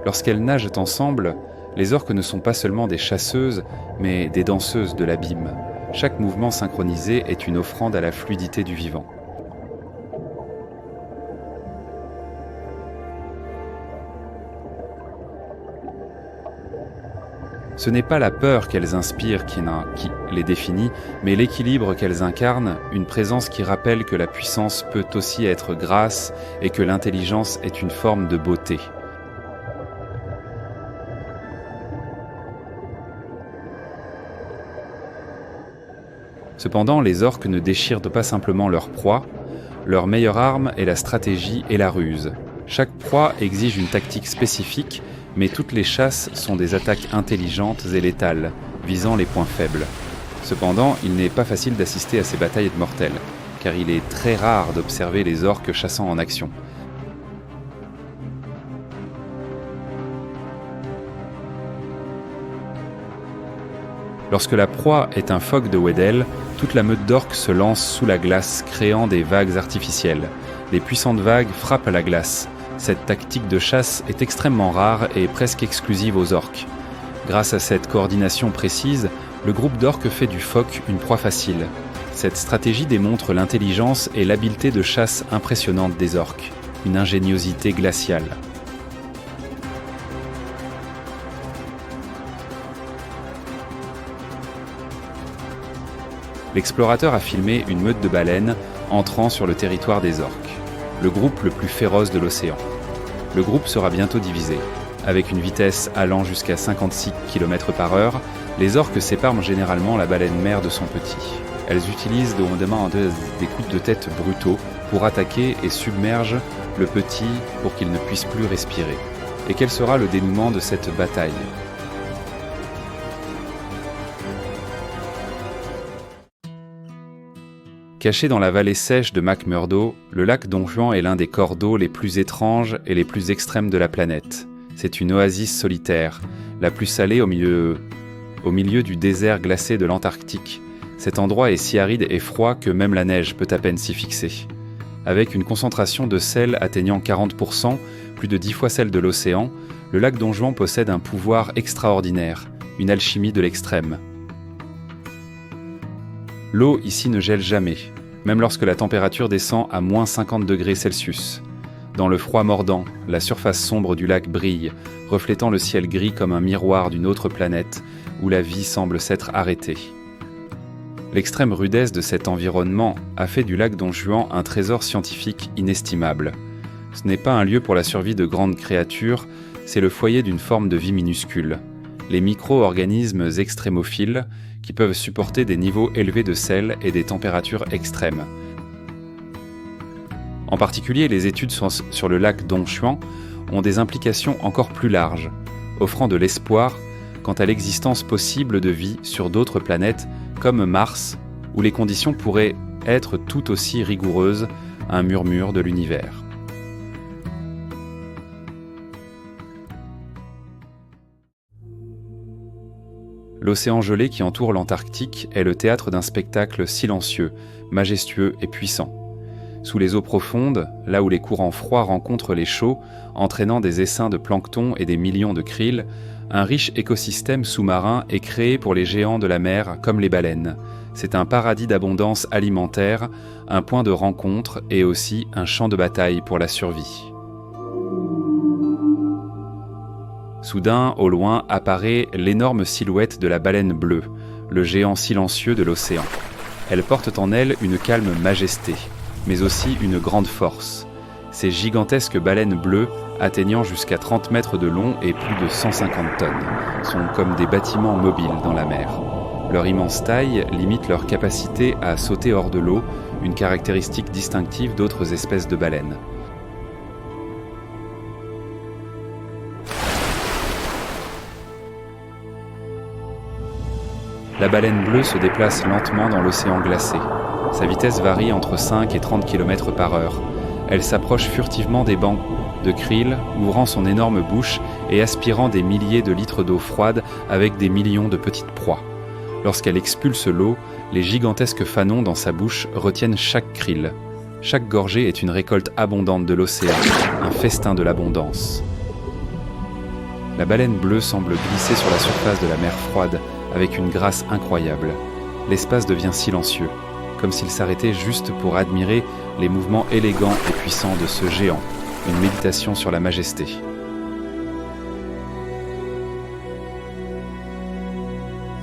Lorsqu'elles nagent ensemble, les orques ne sont pas seulement des chasseuses, mais des danseuses de l'abîme. Chaque mouvement synchronisé est une offrande à la fluidité du vivant. Ce n'est pas la peur qu'elles inspirent qui les définit, mais l'équilibre qu'elles incarnent, une présence qui rappelle que la puissance peut aussi être grâce et que l'intelligence est une forme de beauté. Cependant, les orques ne déchirent pas simplement leur proie, leur meilleure arme est la stratégie et la ruse. Chaque proie exige une tactique spécifique, mais toutes les chasses sont des attaques intelligentes et létales, visant les points faibles. Cependant, il n'est pas facile d'assister à ces batailles mortelles, car il est très rare d'observer les orques chassant en action. Lorsque la proie est un phoque de Weddell, toute la meute d'orques se lance sous la glace, créant des vagues artificielles. Les puissantes vagues frappent à la glace. Cette tactique de chasse est extrêmement rare et presque exclusive aux orques. Grâce à cette coordination précise, le groupe d'orques fait du phoque une proie facile. Cette stratégie démontre l'intelligence et l'habileté de chasse impressionnante des orques, une ingéniosité glaciale. L'explorateur a filmé une meute de baleines entrant sur le territoire des orques, le groupe le plus féroce de l'océan. Le groupe sera bientôt divisé. Avec une vitesse allant jusqu'à 56 km/h, les orques séparent généralement la baleine mère de son petit. Elles utilisent des coups de tête brutaux pour attaquer et submergent le petit pour qu'il ne puisse plus respirer. Et quel sera le dénouement de cette bataille ? Caché dans la vallée sèche de McMurdo, le lac Don Juan est l'un des corps d'eau les plus étranges et les plus extrêmes de la planète. C'est une oasis solitaire, la plus salée au milieu du désert glacé de l'Antarctique. Cet endroit est si aride et froid que même la neige peut à peine s'y fixer. Avec une concentration de sel atteignant 40%, plus de 10 fois celle de l'océan, le lac Don Juan possède un pouvoir extraordinaire, une alchimie de l'extrême. L'eau ici ne gèle jamais, même lorsque la température descend à moins 50 degrés Celsius. Dans le froid mordant, la surface sombre du lac brille, reflétant le ciel gris comme un miroir d'une autre planète où la vie semble s'être arrêtée. L'extrême rudesse de cet environnement a fait du lac Don Juan un trésor scientifique inestimable. Ce n'est pas un lieu pour la survie de grandes créatures, c'est le foyer d'une forme de vie minuscule. Les micro-organismes extrémophiles qui peuvent supporter des niveaux élevés de sel et des températures extrêmes. En particulier, les études sur le lac Don Juan ont des implications encore plus larges, offrant de l'espoir quant à l'existence possible de vie sur d'autres planètes comme Mars, où les conditions pourraient être tout aussi rigoureuses, un murmure de l'univers. L'océan gelé qui entoure l'Antarctique est le théâtre d'un spectacle silencieux, majestueux et puissant. Sous les eaux profondes, là où les courants froids rencontrent les chauds, entraînant des essaims de plancton et des millions de krill, un riche écosystème sous-marin est créé pour les géants de la mer comme les baleines. C'est un paradis d'abondance alimentaire, un point de rencontre et aussi un champ de bataille pour la survie. Soudain, au loin, apparaît l'énorme silhouette de la baleine bleue, le géant silencieux de l'océan. Elle porte en elle une calme majesté, mais aussi une grande force. Ces gigantesques baleines bleues, atteignant jusqu'à 30 mètres de long et plus de 150 tonnes, sont comme des bâtiments mobiles dans la mer. Leur immense taille limite leur capacité à sauter hors de l'eau, une caractéristique distinctive d'autres espèces de baleines. La baleine bleue se déplace lentement dans l'océan glacé. Sa vitesse varie entre 5 et 30 km/h. Elle s'approche furtivement des bancs de krill, ouvrant son énorme bouche et aspirant des milliers de litres d'eau froide avec des millions de petites proies. Lorsqu'elle expulse l'eau, les gigantesques fanons dans sa bouche retiennent chaque krill. Chaque gorgée est une récolte abondante de l'océan, un festin de l'abondance. La baleine bleue semble glisser sur la surface de la mer froide avec une grâce incroyable. L'espace devient silencieux, comme s'il s'arrêtait juste pour admirer les mouvements élégants et puissants de ce géant, une méditation sur la majesté.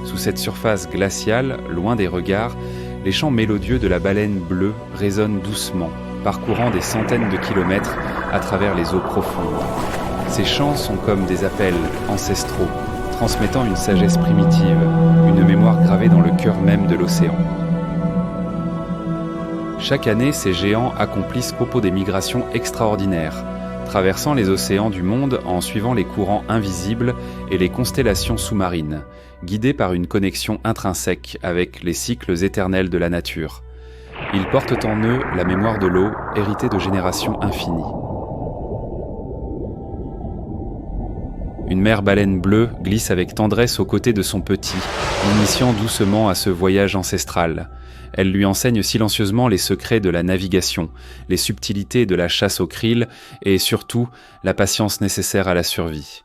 Sous cette surface glaciale, loin des regards, les chants mélodieux de la baleine bleue résonnent doucement, parcourant des centaines de kilomètres à travers les eaux profondes. Ces chants sont comme des appels ancestraux, transmettant une sagesse primitive, une mémoire gravée dans le cœur même de l'océan. Chaque année, ces géants accomplissent propos des migrations extraordinaires, traversant les océans du monde en suivant les courants invisibles et les constellations sous-marines, guidés par une connexion intrinsèque avec les cycles éternels de la nature. Ils portent en eux la mémoire de l'eau, héritée de générations infinies. Une mère baleine bleue glisse avec tendresse aux côtés de son petit, l'initiant doucement à ce voyage ancestral. Elle lui enseigne silencieusement les secrets de la navigation, les subtilités de la chasse au krill et surtout la patience nécessaire à la survie.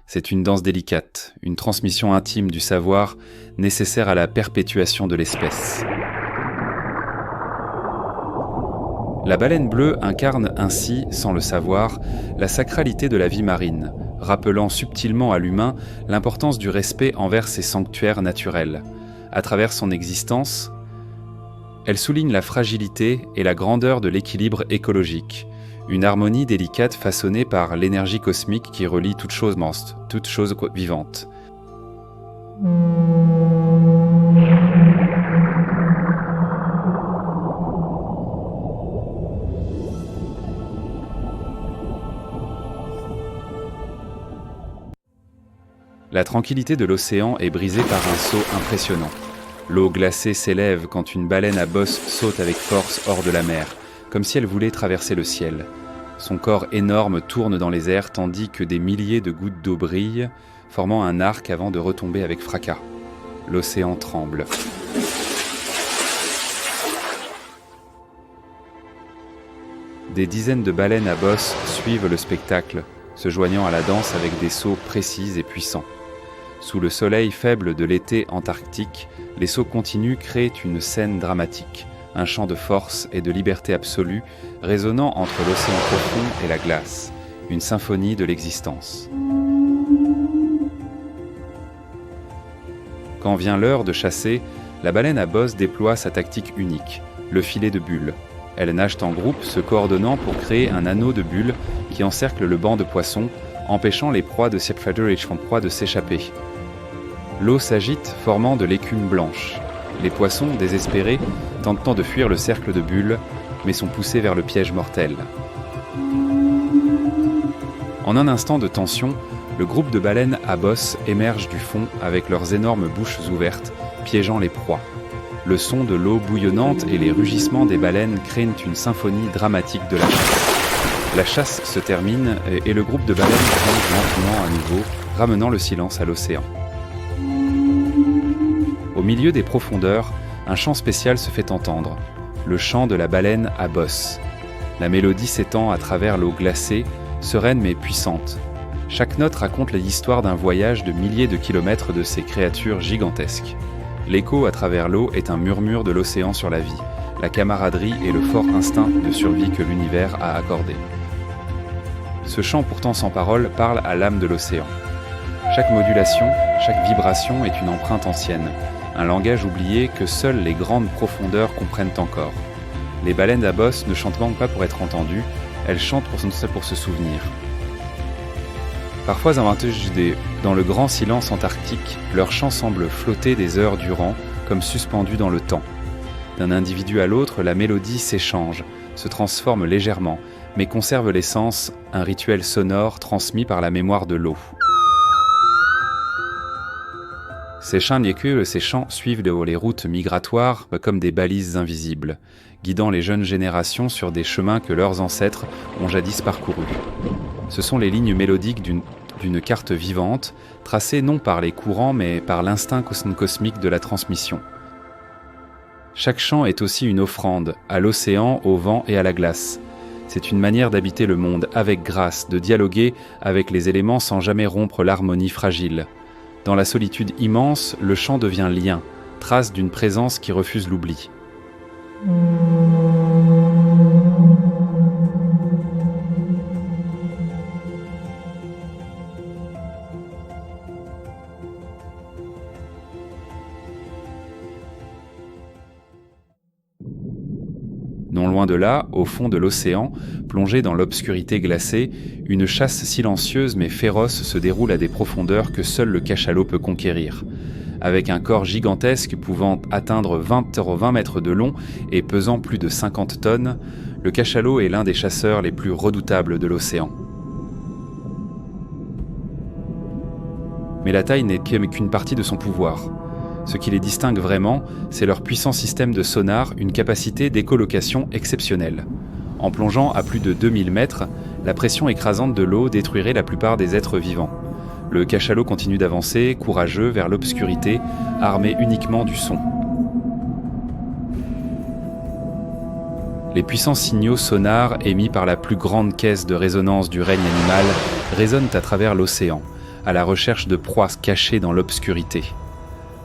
C'est une danse délicate, une transmission intime du savoir nécessaire à la perpétuation de l'espèce. La baleine bleue incarne ainsi, sans le savoir, la sacralité de la vie marine, rappelant subtilement à l'humain l'importance du respect envers ces sanctuaires naturels. À travers son existence, elle souligne la fragilité et la grandeur de l'équilibre écologique, une harmonie délicate façonnée par l'énergie cosmique qui relie toute chose vivante. La tranquillité de l'océan est brisée par un saut impressionnant. L'eau glacée s'élève quand une baleine à bosse saute avec force hors de la mer, comme si elle voulait traverser le ciel. Son corps énorme tourne dans les airs tandis que des milliers de gouttes d'eau brillent, formant un arc avant de retomber avec fracas. L'océan tremble. Des dizaines de baleines à bosse suivent le spectacle, se joignant à la danse avec des sauts précis et puissants. Sous le soleil faible de l'été antarctique, les sauts continus créent une scène dramatique, un chant de force et de liberté absolue résonnant entre l'océan profond et la glace, une symphonie de l'existence. Quand vient l'heure de chasser, la baleine à bosse déploie sa tactique unique, le filet de bulles. Elles nagent en groupe, se coordonnant pour créer un anneau de bulles qui encercle le banc de poissons, empêchant les proies de proie de s'échapper. L'eau s'agite, formant de l'écume blanche. Les poissons, désespérés, tentent de fuir le cercle de bulles, mais sont poussés vers le piège mortel. En un instant de tension, le groupe de baleines à bosse émerge du fond avec leurs énormes bouches ouvertes, piégeant les proies. Le son de l'eau bouillonnante et les rugissements des baleines créent une symphonie dramatique de la chasse. La chasse se termine et le groupe de baleines plonge lentement à nouveau, ramenant le silence à l'océan. Au milieu des profondeurs, un chant spécial se fait entendre, le chant de la baleine à bosse. La mélodie s'étend à travers l'eau glacée, sereine mais puissante. Chaque note raconte l'histoire d'un voyage de milliers de kilomètres de ces créatures gigantesques. L'écho à travers l'eau est un murmure de l'océan sur la vie, la camaraderie et le fort instinct de survie que l'univers a accordé. Ce chant pourtant sans parole parle à l'âme de l'océan. Chaque modulation, chaque vibration est une empreinte ancienne, un langage oublié que seules les grandes profondeurs comprennent encore. Les baleines à bosse ne chantent pas pour être entendues, elles chantent pour se souvenir. Parfois inventées dans le grand silence antarctique, leurs chants semblent flotter des heures durant, comme suspendus dans le temps. D'un individu à l'autre, la mélodie s'échange, se transforme légèrement, mais conserve l'essence, un rituel sonore transmis par la mémoire de l'eau. Ces chants suivent les routes migratoires comme des balises invisibles, guidant les jeunes générations sur des chemins que leurs ancêtres ont jadis parcourus. Ce sont les lignes mélodiques d'une carte vivante, tracée non par les courants mais par l'instinct cosmique de la transmission. Chaque chant est aussi une offrande, à l'océan, au vent et à la glace. C'est une manière d'habiter le monde avec grâce, de dialoguer avec les éléments sans jamais rompre l'harmonie fragile. Dans la solitude immense, le chant devient lien, trace d'une présence qui refuse l'oubli. Non loin de là, au fond de l'océan, plongé dans l'obscurité glacée, une chasse silencieuse mais féroce se déroule à des profondeurs que seul le cachalot peut conquérir. Avec un corps gigantesque pouvant atteindre 20 mètres de long et pesant plus de 50 tonnes, le cachalot est l'un des chasseurs les plus redoutables de l'océan. Mais la taille n'est qu'une partie de son pouvoir. Ce qui les distingue vraiment, c'est leur puissant système de sonar, une capacité d'écholocation exceptionnelle. En plongeant à plus de 2000 mètres, la pression écrasante de l'eau détruirait la plupart des êtres vivants. Le cachalot continue d'avancer, courageux, vers l'obscurité, armé uniquement du son. Les puissants signaux sonars émis par la plus grande caisse de résonance du règne animal résonnent à travers l'océan, à la recherche de proies cachées dans l'obscurité.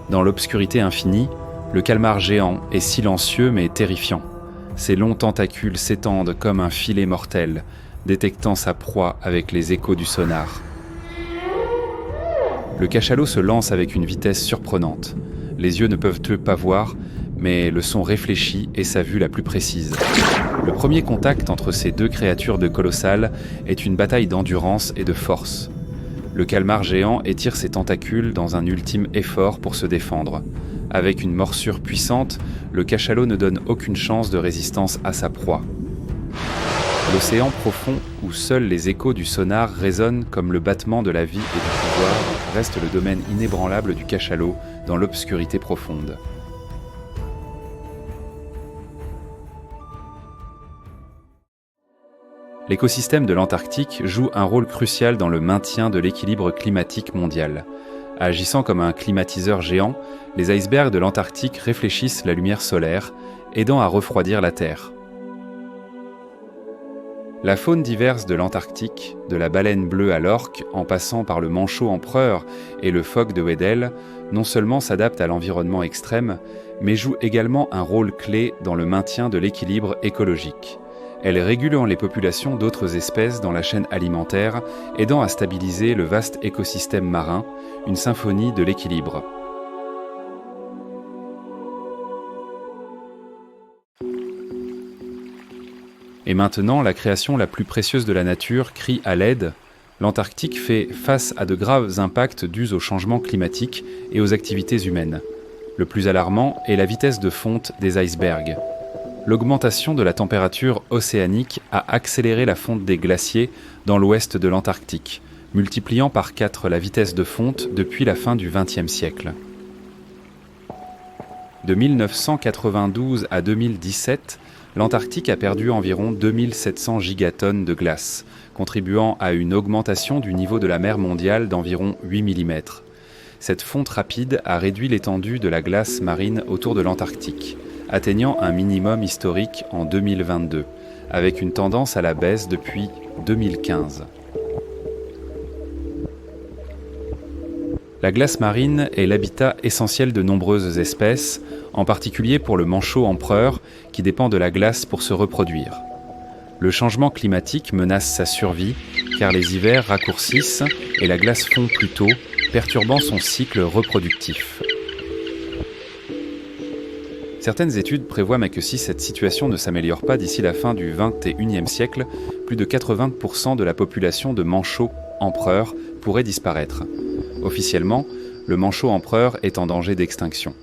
Dans l'obscurité infinie, le calmar géant est silencieux mais terrifiant. Ses longs tentacules s'étendent comme un filet mortel, détectant sa proie avec les échos du sonar. Le cachalot se lance avec une vitesse surprenante. Les yeux ne peuvent pas voir, mais le son réfléchit et sa vue la plus précise. Le premier contact entre ces deux créatures de colossales est une bataille d'endurance et de force. Le calmar géant étire ses tentacules dans un ultime effort pour se défendre. Avec une morsure puissante, le cachalot ne donne aucune chance de résistance à sa proie. L'océan profond, où seuls les échos du sonar résonnent comme le battement de la vie et du pouvoir, reste le domaine inébranlable du cachalot dans l'obscurité profonde. L'écosystème de l'Antarctique joue un rôle crucial dans le maintien de l'équilibre climatique mondial. Agissant comme un climatiseur géant, les icebergs de l'Antarctique réfléchissent la lumière solaire, aidant à refroidir la Terre. La faune diverse de l'Antarctique, de la baleine bleue à l'orque, en passant par le manchot empereur et le phoque de Weddell, non seulement s'adapte à l'environnement extrême, mais joue également un rôle clé dans le maintien de l'équilibre écologique. Elle régule les populations d'autres espèces dans la chaîne alimentaire, aidant à stabiliser le vaste écosystème marin, une symphonie de l'équilibre. Et maintenant, la création la plus précieuse de la nature crie à l'aide. L'Antarctique fait face à de graves impacts dus au changement climatique et aux activités humaines. Le plus alarmant est la vitesse de fonte des icebergs. L'augmentation de la température océanique a accéléré la fonte des glaciers dans l'ouest de l'Antarctique, multipliant par 4 la vitesse de fonte depuis la fin du XXe siècle. De 1992 à 2017, l'Antarctique a perdu environ 2700 gigatonnes de glace, contribuant à une augmentation du niveau de la mer mondiale d'environ 8 mm. Cette fonte rapide a réduit l'étendue de la glace marine autour de l'Antarctique, atteignant un minimum historique en 2022, avec une tendance à la baisse depuis 2015. La glace marine est l'habitat essentiel de nombreuses espèces, en particulier pour le manchot empereur, qui dépend de la glace pour se reproduire. Le changement climatique menace sa survie, car les hivers raccourcissent et la glace fond plus tôt, perturbant son cycle reproductif. Certaines études prévoient que si cette situation ne s'améliore pas d'ici la fin du XXIe siècle, plus de 80% de la population de manchots empereurs pourrait disparaître. Officiellement, le manchot empereur est en danger d'extinction.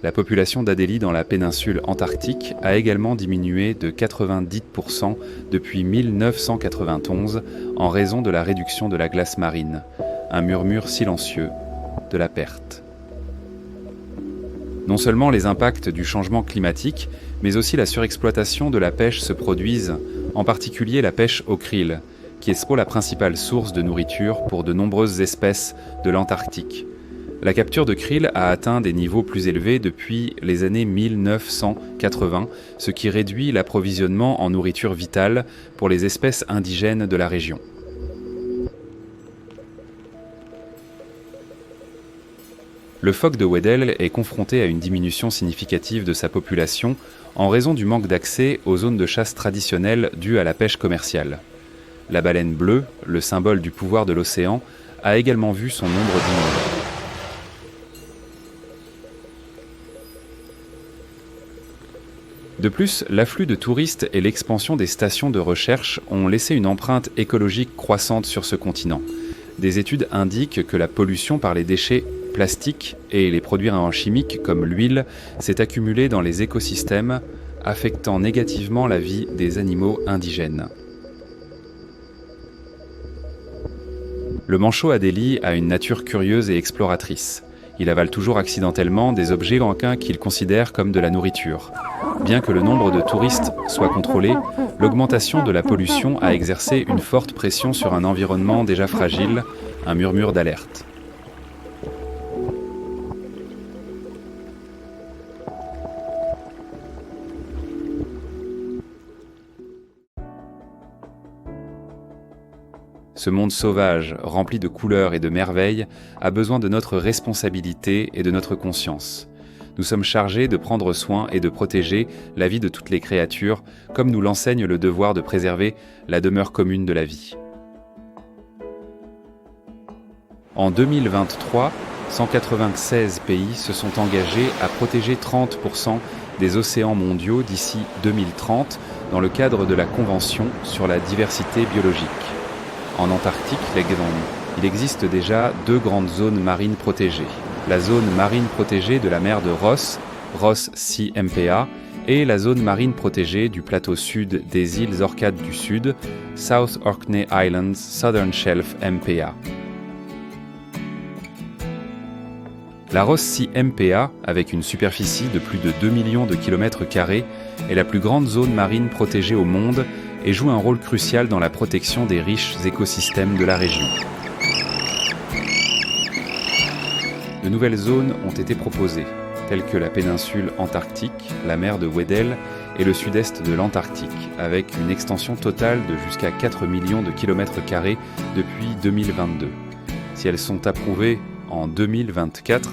La population d'adélie dans la péninsule antarctique a également diminué de 90% depuis 1991 en raison de la réduction de la glace marine, un murmure silencieux de la perte. Non seulement les impacts du changement climatique, mais aussi la surexploitation de la pêche se produisent, en particulier la pêche au krill, qui est la principale source de nourriture pour de nombreuses espèces de l'Antarctique. La capture de krill a atteint des niveaux plus élevés depuis les années 1980, ce qui réduit l'approvisionnement en nourriture vitale pour les espèces indigènes de la région. Le phoque de Weddell est confronté à une diminution significative de sa population en raison du manque d'accès aux zones de chasse traditionnelles dues à la pêche commerciale. La baleine bleue, le symbole du pouvoir de l'océan, a également vu son nombre diminuer. De plus, l'afflux de touristes et l'expansion des stations de recherche ont laissé une empreinte écologique croissante sur ce continent. Des études indiquent que la pollution par les déchets plastiques et les produits chimiques comme l'huile s'est accumulée dans les écosystèmes, affectant négativement la vie des animaux indigènes. Le manchot Adélie a une nature curieuse et exploratrice. Il avale toujours accidentellement des objets qu'il considère comme de la nourriture. Bien que le nombre de touristes soit contrôlé, l'augmentation de la pollution a exercé une forte pression sur un environnement déjà fragile, un murmure d'alerte. Ce monde sauvage, rempli de couleurs et de merveilles, a besoin de notre responsabilité et de notre conscience. Nous sommes chargés de prendre soin et de protéger la vie de toutes les créatures, comme nous l'enseigne le devoir de préserver la demeure commune de la vie. En 2023, 196 pays se sont engagés à protéger 30% des océans mondiaux d'ici 2030 dans le cadre de la Convention sur la diversité biologique. En Antarctique, il existe déjà 2 grandes zones marines protégées. La zone marine protégée de la mer de Ross, Ross Sea MPA, et la zone marine protégée du plateau sud des îles Orcades du Sud, South Orkney Islands Southern Shelf MPA. La Ross Sea MPA, avec une superficie de plus de 2 millions de km², est la plus grande zone marine protégée au monde et joue un rôle crucial dans la protection des riches écosystèmes de la région. De nouvelles zones ont été proposées, telles que la péninsule antarctique, la mer de Weddell et le sud-est de l'Antarctique, avec une extension totale de jusqu'à 4 millions de km² depuis 2022. Si elles sont approuvées en 2024,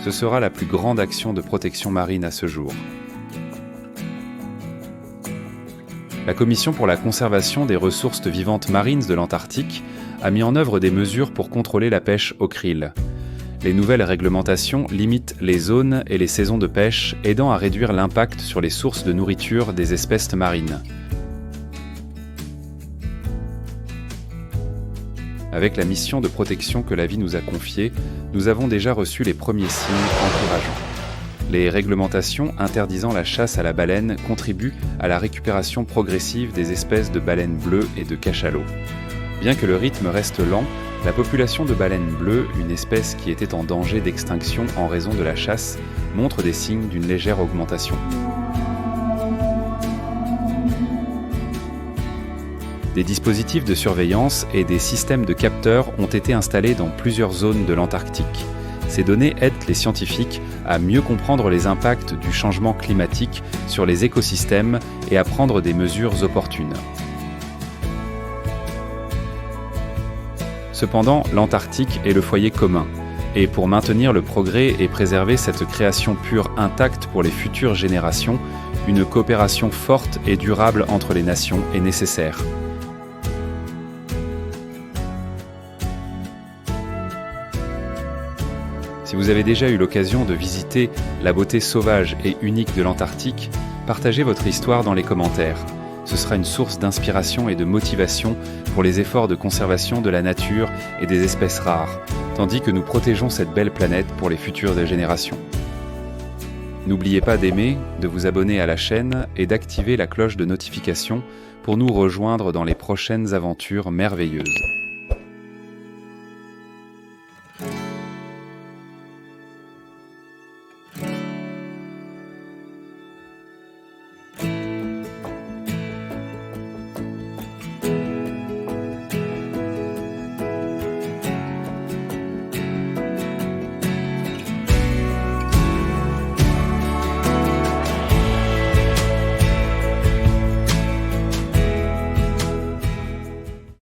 ce sera la plus grande action de protection marine à ce jour. La Commission pour la conservation des ressources vivantes marines de l'Antarctique a mis en œuvre des mesures pour contrôler la pêche au krill. Les nouvelles réglementations limitent les zones et les saisons de pêche, aidant à réduire l'impact sur les sources de nourriture des espèces marines. Avec la mission de protection que la vie nous a confiée, nous avons déjà reçu les premiers signes encourageants. Les réglementations interdisant la chasse à la baleine contribuent à la récupération progressive des espèces de baleines bleues et de cachalots. Bien que le rythme reste lent, la population de baleines bleues, une espèce qui était en danger d'extinction en raison de la chasse, montre des signes d'une légère augmentation. Des dispositifs de surveillance et des systèmes de capteurs ont été installés dans plusieurs zones de l'Antarctique. Ces données aident les scientifiques à mieux comprendre les impacts du changement climatique sur les écosystèmes et à prendre des mesures opportunes. Cependant, l'Antarctique est le foyer commun, et pour maintenir le progrès et préserver cette création pure intacte pour les futures générations, une coopération forte et durable entre les nations est nécessaire. Si vous avez déjà eu l'occasion de visiter la beauté sauvage et unique de l'Antarctique, partagez votre histoire dans les commentaires. Ce sera une source d'inspiration et de motivation pour les efforts de conservation de la nature et des espèces rares, tandis que nous protégeons cette belle planète pour les futures générations. N'oubliez pas d'aimer, de vous abonner à la chaîne et d'activer la cloche de notification pour nous rejoindre dans les prochaines aventures merveilleuses.